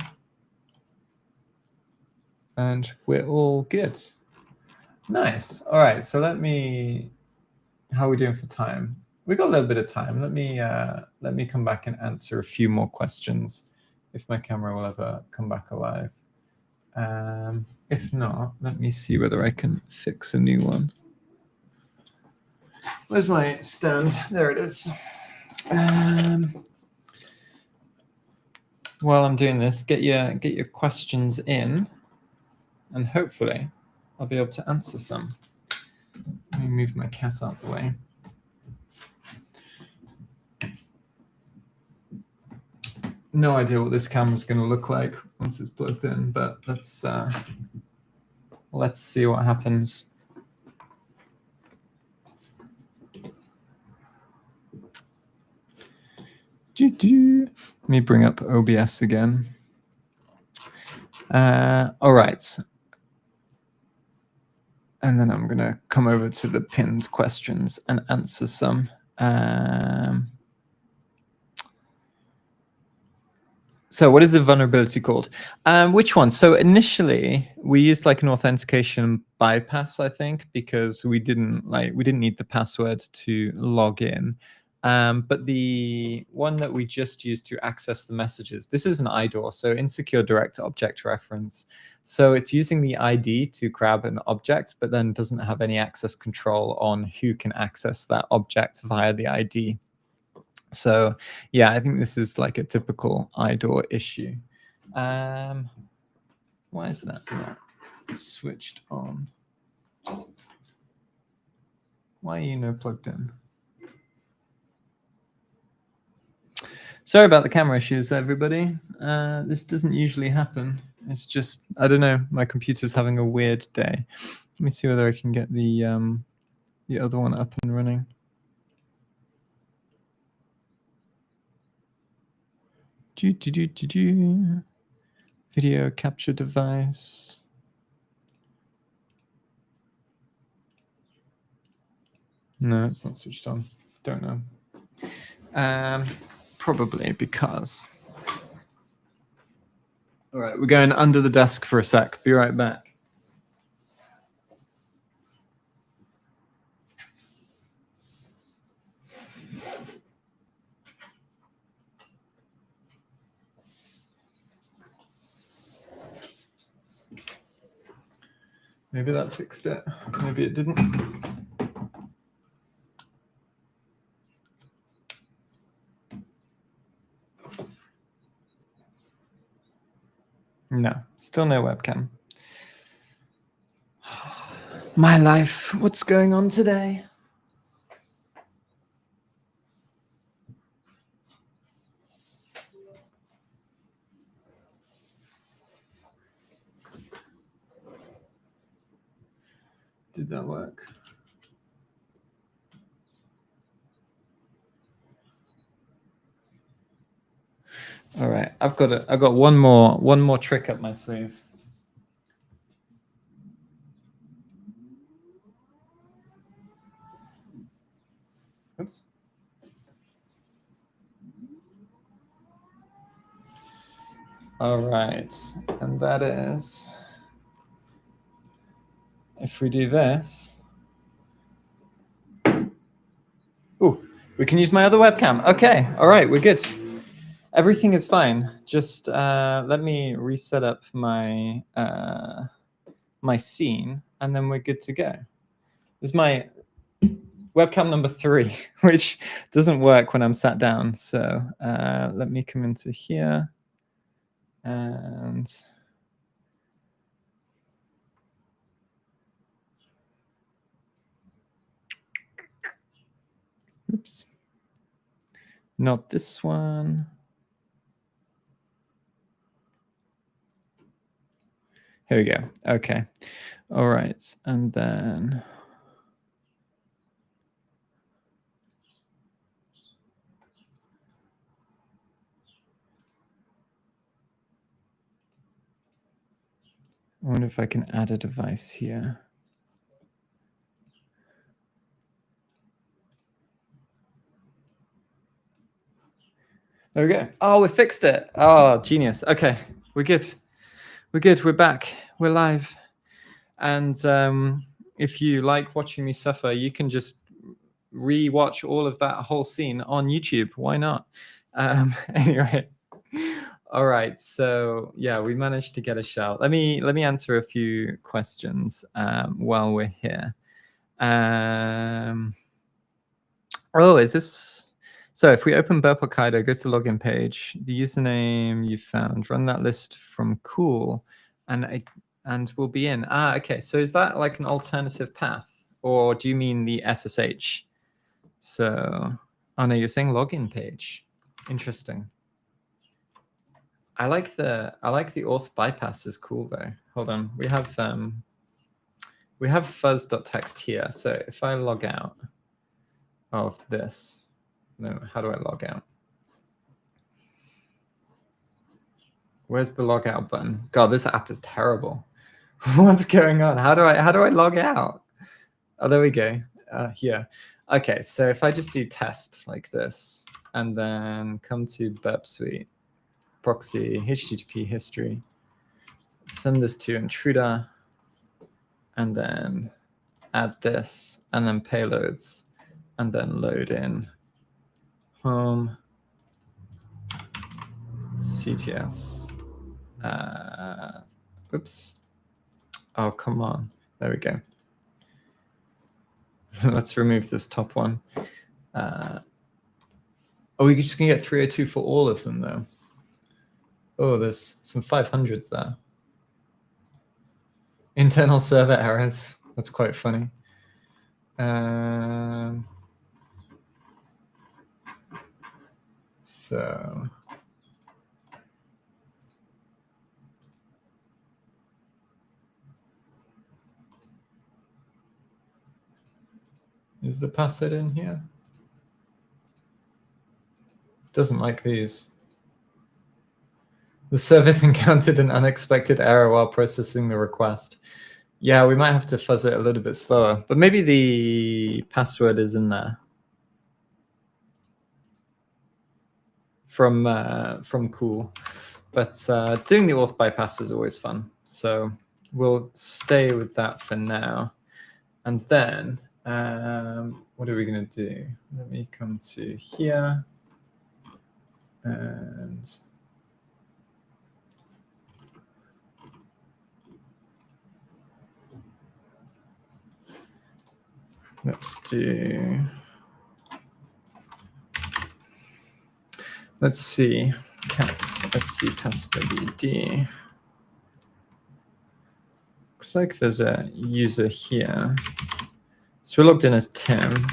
And we're all good. Nice. All right, so let me, how are we doing for time? We got a little bit of time. Let me come back and answer a few more questions if my camera will ever come back alive. If not, let me see whether I can fix a new one. Where's my stand? There it is. While I'm doing this, get your questions in, and hopefully I'll be able to answer some. Let me move my cat out of the way. No idea what this camera's going to look like once it's plugged in, but let's see what happens. Let me bring up OBS again. All right. And then I'm going to come over to the pinned questions and answer some. So what is the vulnerability called? Which one? So initially we used like an authentication bypass, I think, because we didn't need the password to log in. But the one that we just used to access the messages, this is an IDOR, so insecure direct object reference. So it's using the ID to grab an object, but then doesn't have any access control on who can access that object via the ID. So yeah, I think this is like a typical IDOR issue. Why is that not switched on? Why are you no plugged in? Sorry about the camera issues, everybody. This doesn't usually happen. It's just, I don't know, my computer's having a weird day. Let me see whether I can get the other one up and running. Video capture device. No, it's not switched on. Don't know. Probably because. All right, we're going under the desk for a sec. Be right back. Maybe that fixed it. Maybe it didn't. No, still no webcam. My life, what's going on today? Did that work? All right, I've got one more trick up my sleeve. Oops. All right, and that is if we do this, ooh, we can use my other webcam. Okay, all right, we're good. Everything is fine. Just let me reset up my my scene, and then we're good to go. This is my webcam number 3, which doesn't work when I'm sat down. So let me come into here and oops, not this one. Here we go. Okay. All right. And then I wonder if I can add a device here. There we go. Oh, we fixed it. Oh, genius. Okay, we're good. We're good. We're back. We're live. And if you like watching me suffer, you can just re-watch all of that whole scene on YouTube. Why not? Anyway. All right. So yeah, we managed to get a shell. Let me answer a few questions while we're here. Oh, is this? So if we open Burp Hokkaido, go to the login page, the username you found, run that list from cool, and we'll be in. Ah, okay. So is that like an alternative path, or do you mean the SSH? So, oh no, you're saying login page. Interesting. I like the auth bypass is cool though. Hold on, we have fuzz.txt here. So if I log out of this, no, how do I log out? Where's the log out button? God, this app is terrible. What's going on? How do I log out? Oh, there we go. Here. Okay, so if I just do test like this, and then come to Burp Suite, proxy, HTTP history, send this to intruder, and then add this, and then payloads, and then load in home, CTFs. Oops. Oh, come on. There we go. Let's remove this top one. Oh, we just can get 302 for all of them, though. Oh, there's some 500s there. Internal server errors. That's quite funny. So is the password in here? Doesn't like these. The service encountered an unexpected error while processing the request. Yeah, we might have to fuzz it a little bit slower, but maybe the password is in there from cool. But doing the auth bypass is always fun, so we'll stay with that for now. And then what are we going to do? Let me come to here and let's see, let's see passwd. Looks like there's a user here. So we're logged in as Tim.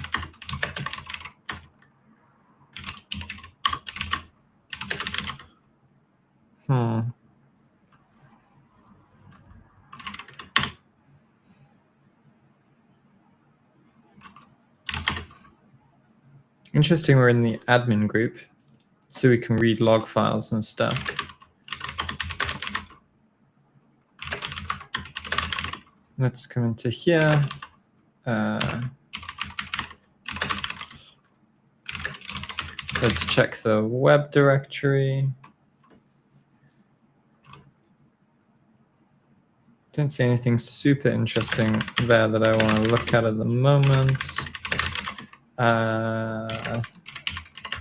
Interesting, we're in the admin group, so we can read log files and stuff. Let's come into here. Let's check the web directory. Don't see anything super interesting there that I want to look at the moment.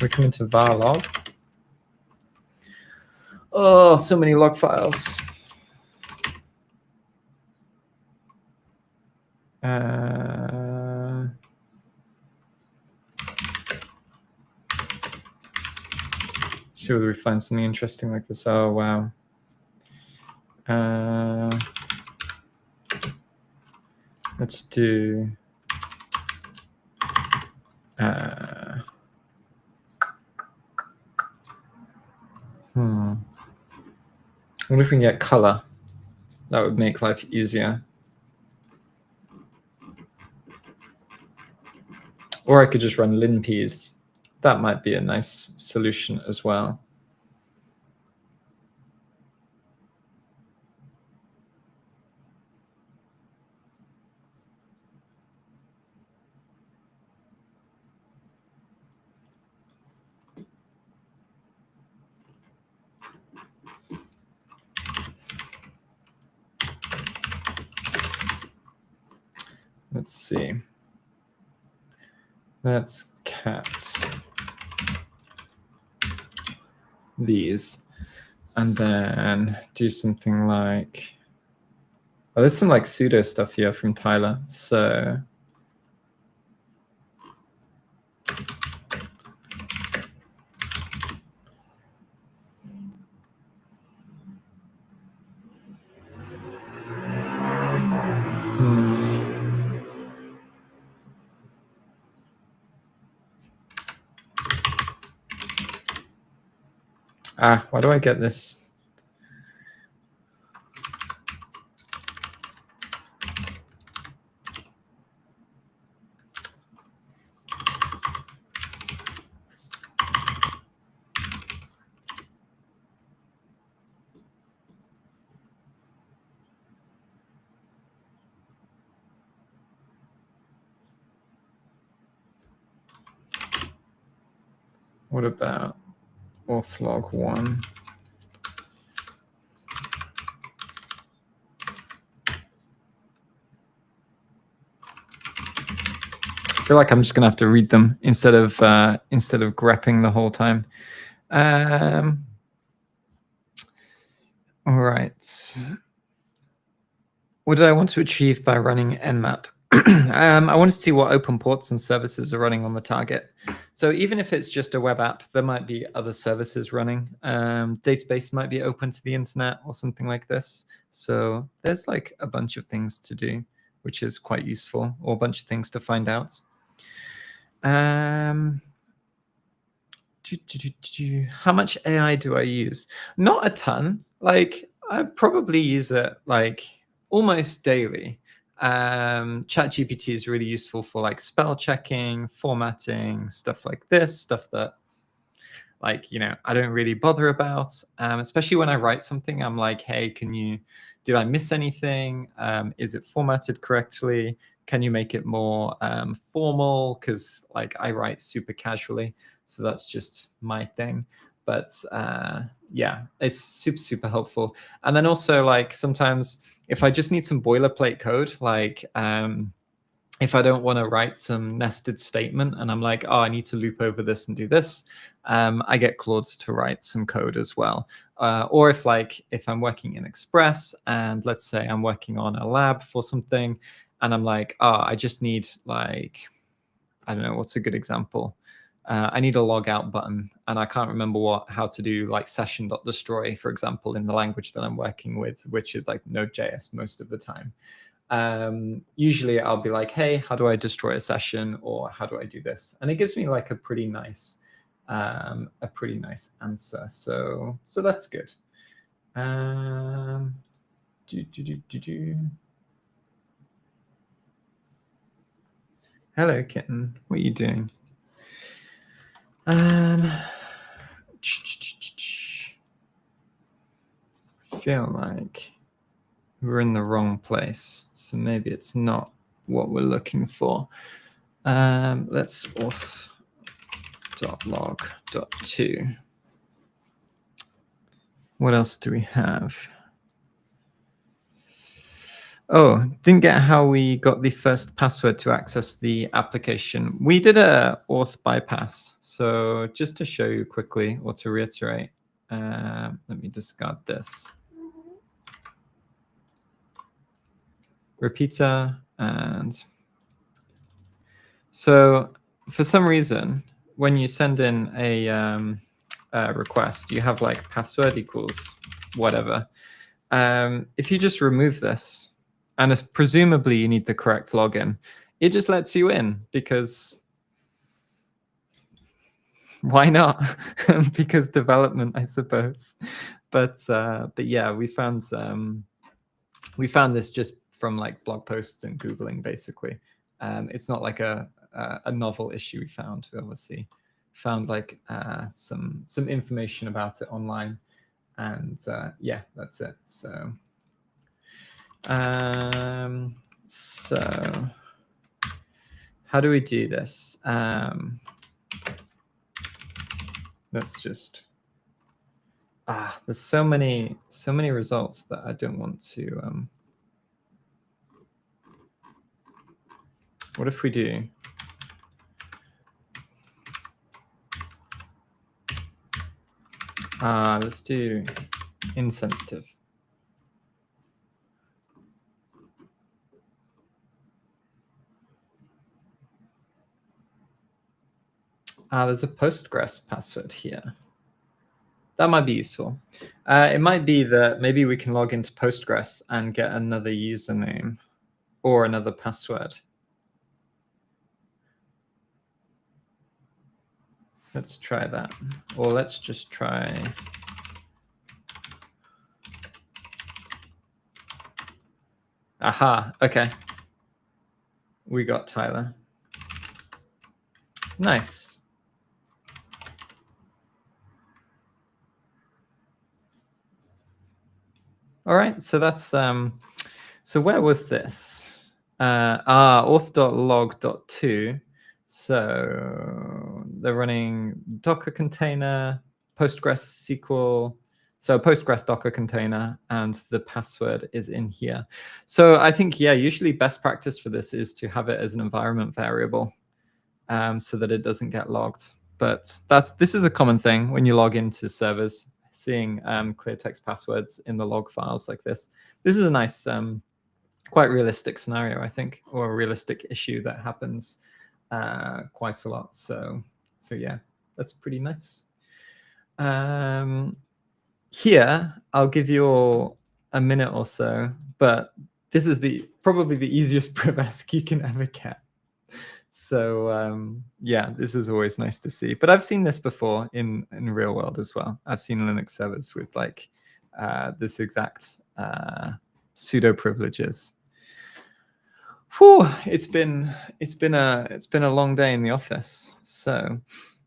We come into var log. Oh, so many log files. See whether we find something interesting like this. Oh, wow. Let's do I wonder if we can get color. That would make life easier. Or I could just run linps. That might be a nice solution as well. Let's see. Let's cat these and then do something like, oh, there's some like pseudo stuff here from Tyler. So why do I get this? What about auth log 1? I feel like I'm just gonna have to read them instead of grepping the whole time. All right. What did I want to achieve by running nmap? I wanted to see what open ports and services are running on the target. So even if it's just a web app, there might be other services running. Database might be open to the internet or something like this. So there's like a bunch of things to do, which is quite useful, or a bunch of things to find out. How much AI do I use? Not a ton. Like I probably use it like almost daily. ChatGPT is really useful for like spell checking, formatting, stuff like this, stuff that like, you know, I don't really bother about, especially when I write something. I'm like, hey, did I miss anything? Is it formatted correctly? Can you make it more formal? Because like I write super casually, so that's just my thing. But yeah, it's super, super helpful. And then also like sometimes if I just need some boilerplate code, like if I don't want to write some nested statement and I'm like, oh, I need to loop over this and do this, I get Claude to write some code as well. Or if I'm working in Express and let's say I'm working on a lab for something and I'm like, oh, I just need like, I don't know, what's a good example? I need a logout button and I can't remember how to do like session.destroy, for example, in the language that I'm working with, which is like Node.js most of the time. Usually I'll be like, hey, how do I destroy a session, or how do I do this? And it gives me like a pretty nice answer. So that's good. Hello, kitten. What are you doing? I feel like we're in the wrong place, so maybe it's not what we're looking for. Let's auth.log.2. What else do we have? Oh, didn't get how we got the first password to access the application. We did a auth bypass. So just to show you quickly or to reiterate, let me discard this. Repeater. And so for some reason, when you send in a request, you have like password equals whatever. If you just remove this, and presumably you need the correct login, it just lets you in because why not? Because development, I suppose. But yeah, we found this just from like blog posts and Googling, basically. It's not like a novel issue we found. We obviously found like some information about it online, and yeah, that's it. So so how do we do this? Let's just there's so many results that I don't want to what if we do let's do insensitive. There's a Postgres password here. That might be useful. It might be that maybe we can log into Postgres and get another username or another password. Let's try that. Or let's just try. Aha, okay. We got Tyler. Nice. All right, so that's so where was this? auth.log.2. So they're running Docker container, Postgres SQL, so Postgres Docker container, and the password is in here. So I think, yeah, usually best practice for this is to have it as an environment variable so that it doesn't get logged. But this is a common thing when you log into servers, seeing clear text passwords in the log files like this. This is a nice, quite realistic scenario, I think, or a realistic issue that happens quite a lot. So yeah, that's pretty nice. Here, I'll give you all a minute or so, but this is probably the easiest privask you can ever get. So yeah, this is always nice to see. But I've seen this before in real world as well. I've seen Linux servers with like this exact pseudo privileges. Whew, it's been a long day in the office, so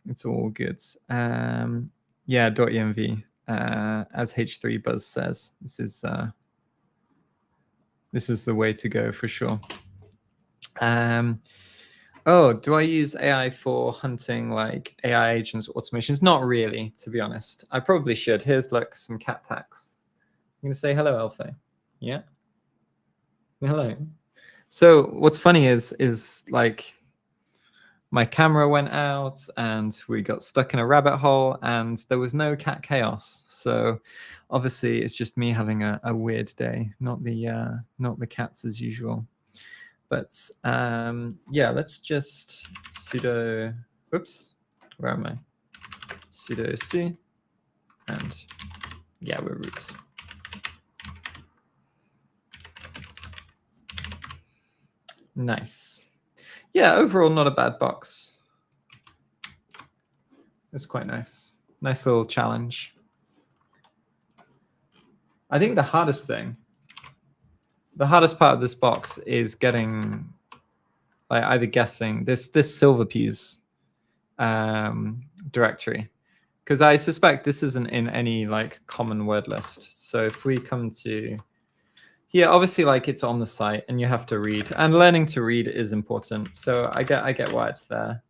it's all good. Yeah, .env, as H3 Buzz says, this is the way to go for sure. Oh, do I use AI for hunting like AI agents, automations? Not really, to be honest. I probably should. Here's like some cat tags. I'm gonna say hello, Alfie. Yeah. Hello. So what's funny is like my camera went out and we got stuck in a rabbit hole and there was no cat chaos. So obviously it's just me having a weird day, not the cats as usual. But yeah, let's just sudo, oops, where am I? Sudo su, and yeah, we're root. Nice. Yeah, overall, not a bad box. It's quite nice. Nice little challenge. I think the hardest part of this box is getting, like, either guessing this Silverpeas directory, because I suspect this isn't in any like common word list. So if we come to here, obviously, like it's on the site and you have to read, and learning to read is important. So I get why it's there.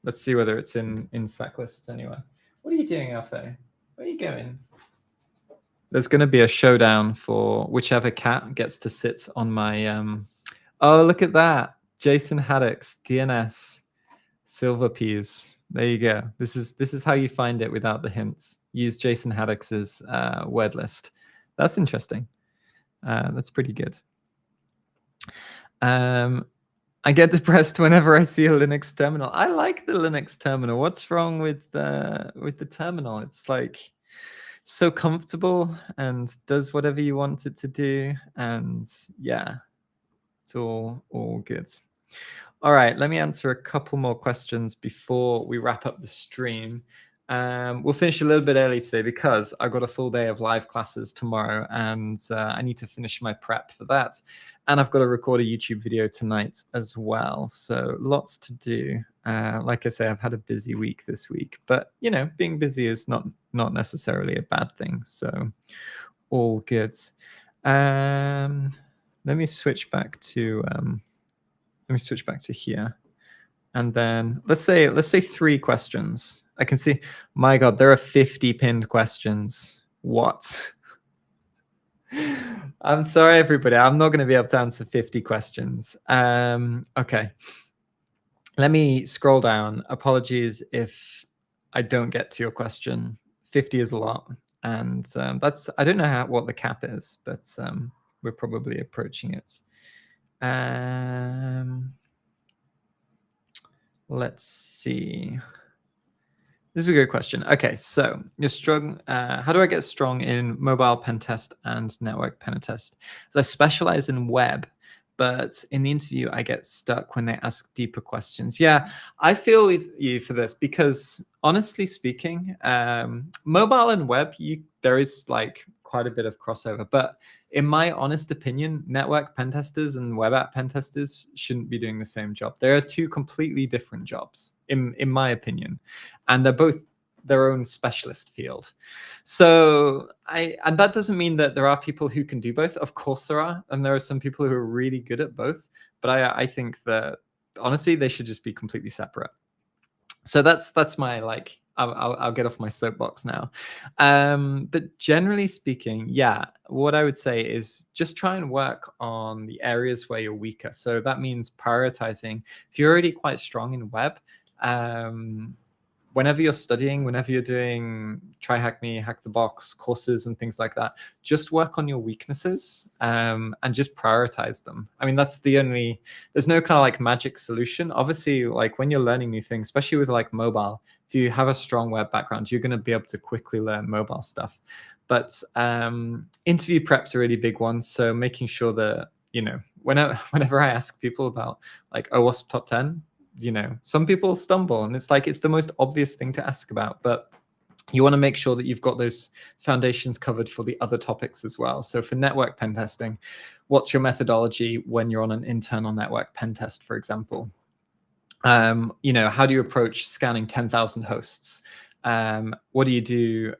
Let's see whether it's in sec lists anyway. What are you doing, Alfie? Where are you going? There's going to be a showdown for whichever cat gets to sit on my... Oh, look at that. Jason Haddock's DNS silver peas. There you go. This is how you find it without the hints. Use Jason Haddock's word list. That's interesting. That's pretty good. I get depressed whenever I see a Linux terminal. I like the Linux terminal. What's wrong with the terminal? It's like so comfortable and does whatever you want it to do. And yeah, it's all good. All right, let me answer a couple more questions before we wrap up the stream. We'll finish a little bit early today because I've got a full day of live classes tomorrow, and I need to finish my prep for that. And I've got to record a YouTube video tonight as well. So lots to do. Like I say, I've had a busy week this week, but you know, being busy is not necessarily a bad thing. So all good. Let me switch back to here. And then let's say 3 questions. I can see, my God, there are 50 pinned questions. What? I'm sorry, everybody. I'm not going to be able to answer 50 questions. Okay. Let me scroll down. Apologies if I don't get to your question. 50 is a lot. And that's, I don't know what the cap is, but we're probably approaching it. Let's see. This is a good question. Okay, so you're strong. How do I get strong in mobile pen test and network pen test? So I specialize in web, but in the interview, I get stuck when they ask deeper questions. Yeah, I feel you for this because honestly speaking, mobile and web, there is like quite a bit of crossover, but in my honest opinion, network pen testers and web app pen testers shouldn't be doing the same job. There are 2 completely different jobs, in my opinion, and they're both their own specialist field. So and that doesn't mean that there are people who can do both. Of course there are, and there are some people who are really good at both. But I think that honestly they should just be completely separate. So that's my like. I'll get off my soapbox now. But generally speaking, yeah, what I would say is just try and work on the areas where you're weaker. So that means prioritizing. If you're already quite strong in web, whenever you're studying, whenever you're doing TryHackme, Hack the Box courses and things like that, just work on your weaknesses and just prioritize them. I mean, that's the only, there's no kind of like magic solution. Obviously, like when you're learning new things, especially with like mobile, if you have a strong web background, you're going to be able to quickly learn mobile stuff. But interview prep's a really big one. So making sure that, you know, whenever I ask people about like, oh, what's top 10? You know, some people stumble and it's like it's the most obvious thing to ask about, but you want to make sure that you've got those foundations covered for the other topics as well. So for network pen testing, what's your methodology when you're on an internal network pen test, for example? You know, how do you approach scanning 10,000 hosts? What do you do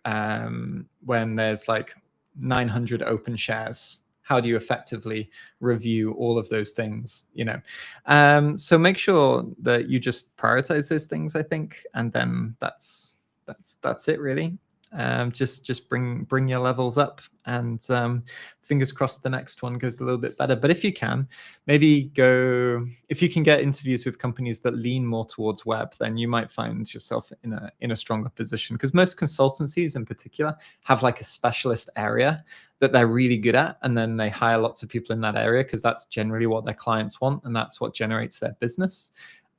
when there's like 900 open shares? How do you effectively review all of those things? You know, so make sure that you just prioritize those things, I think, and then that's it really. Just bring your levels up, and fingers crossed the next one goes a little bit better. But if you can, maybe if you can get interviews with companies that lean more towards web, then you might find yourself in a stronger position, because most consultancies in particular have like a specialist area that they're really good at, and then they hire lots of people in that area because that's generally what their clients want and that's what generates their business.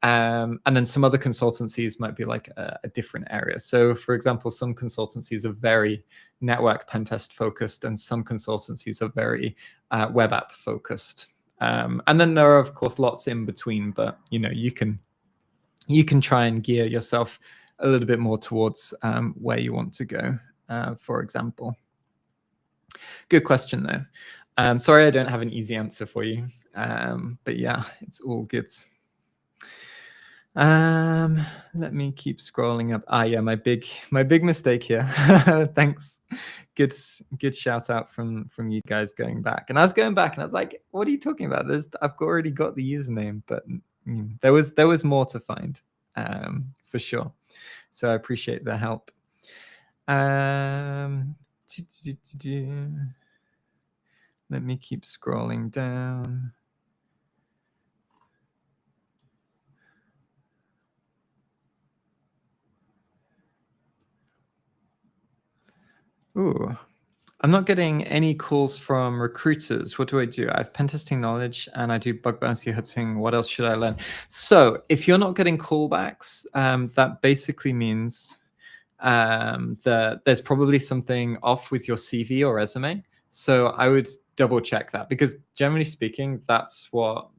And then some other consultancies might be like a different area. So for example, some consultancies are very network pen test focused and some consultancies are very web app focused. And then there are of course lots in between, but you know, you can try and gear yourself a little bit more towards where you want to go, for example. Good question though. Sorry, I don't have an easy answer for you. But yeah, it's all good. Let me keep scrolling up. Yeah, my big mistake here. Thanks. Good shout out from you guys going back. And I was going back and I was like, what are you talking about? I've already got the username, but there was more to find, for sure. So I appreciate the help. Let me keep scrolling down. Ooh, I'm not getting any calls from recruiters. What do? I have pen testing knowledge and I do bug bounty hunting. What else should I learn? So if you're not getting callbacks, that basically means that there's probably something off with your CV or resume. So I would double check that, because generally speaking, that's what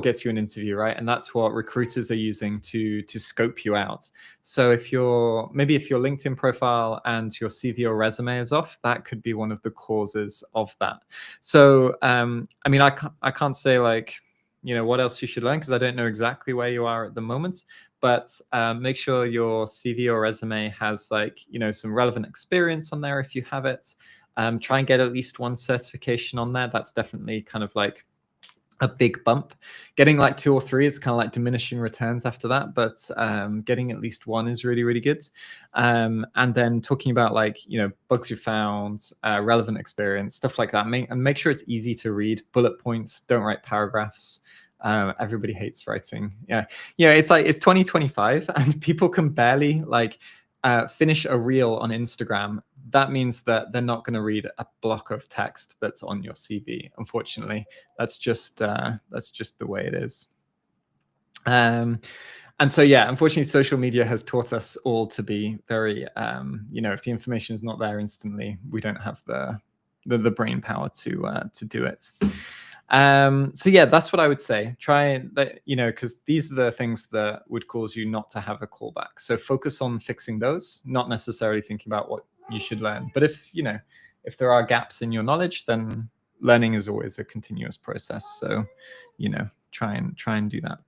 gets you an interview, right? And that's what recruiters are using to scope you out. So if your LinkedIn profile and your CV or resume is off, that could be one of the causes of that. So I mean, I can't say like, what else you should learn, because I don't know exactly where you are at the moment. But make sure your CV or resume has like, some relevant experience on there if you have it. Try and get at least one certification on there. That's definitely kind of like a big bump. Getting like 2 or 3 is kind of like diminishing returns after that, but getting at least 1 is really, really good. And then talking about like, bugs you found, relevant experience, stuff like that. Make sure it's easy to read. Bullet points, don't write paragraphs. Everybody hates writing. Yeah, it's like, it's 2025 and people can barely like finish a reel on Instagram. That means that they're not going to read a block of text that's on your CV. Unfortunately, that's just the way it is. And so, yeah, unfortunately, social media has taught us all to be very, if the information is not there instantly, we don't have the brain power to do it. So yeah, that's what I would say. Try that, because these are the things that would cause you not to have a callback. So focus on fixing those, not necessarily thinking about what you should learn. But if there are gaps in your knowledge, then learning is always a continuous process. So, try and do that.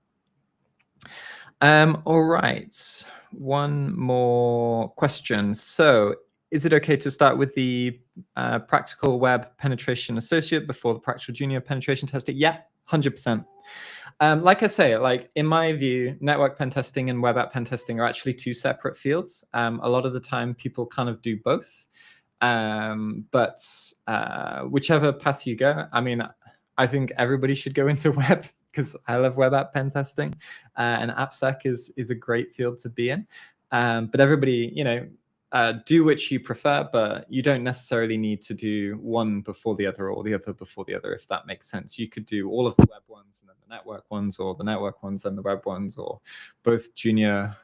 All right, one more question. So is it okay to start with the practical web penetration associate before the practical junior penetration tester? Yeah, 100%. Like I say, like in my view, network pen testing and web app pen testing are actually 2 separate fields. A lot of the time people kind of do both. But whichever path you go, I mean, I think everybody should go into web, because I love web app pen testing, and AppSec is a great field to be in. But everybody, do which you prefer, but you don't necessarily need to do one before the other or the other before the other, if that makes sense. You could do all of the web ones and then the network ones, or the network ones and the web ones, or both junior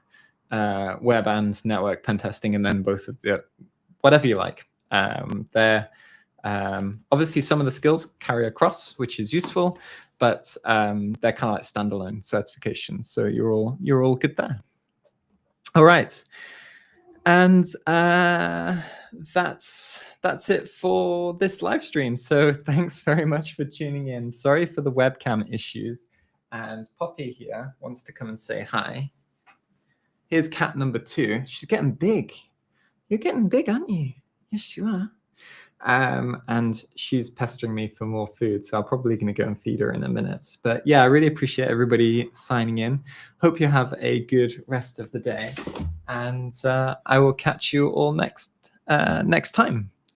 web and network pen testing, and then both of the, whatever you like. Obviously some of the skills carry across, which is useful, but they're kind of like standalone certifications. So you're all good there. All right. And that's it for this live stream. So thanks very much for tuning in. Sorry for the webcam issues. And Poppy here wants to come and say hi. Here's cat number 2. She's getting big. You're getting big, aren't you? Yes, you are. And she's pestering me for more food, so I'm probably going to go and feed her in a minute. But yeah, I really appreciate everybody signing in. Hope you have a good rest of the day, and I will catch you all next time.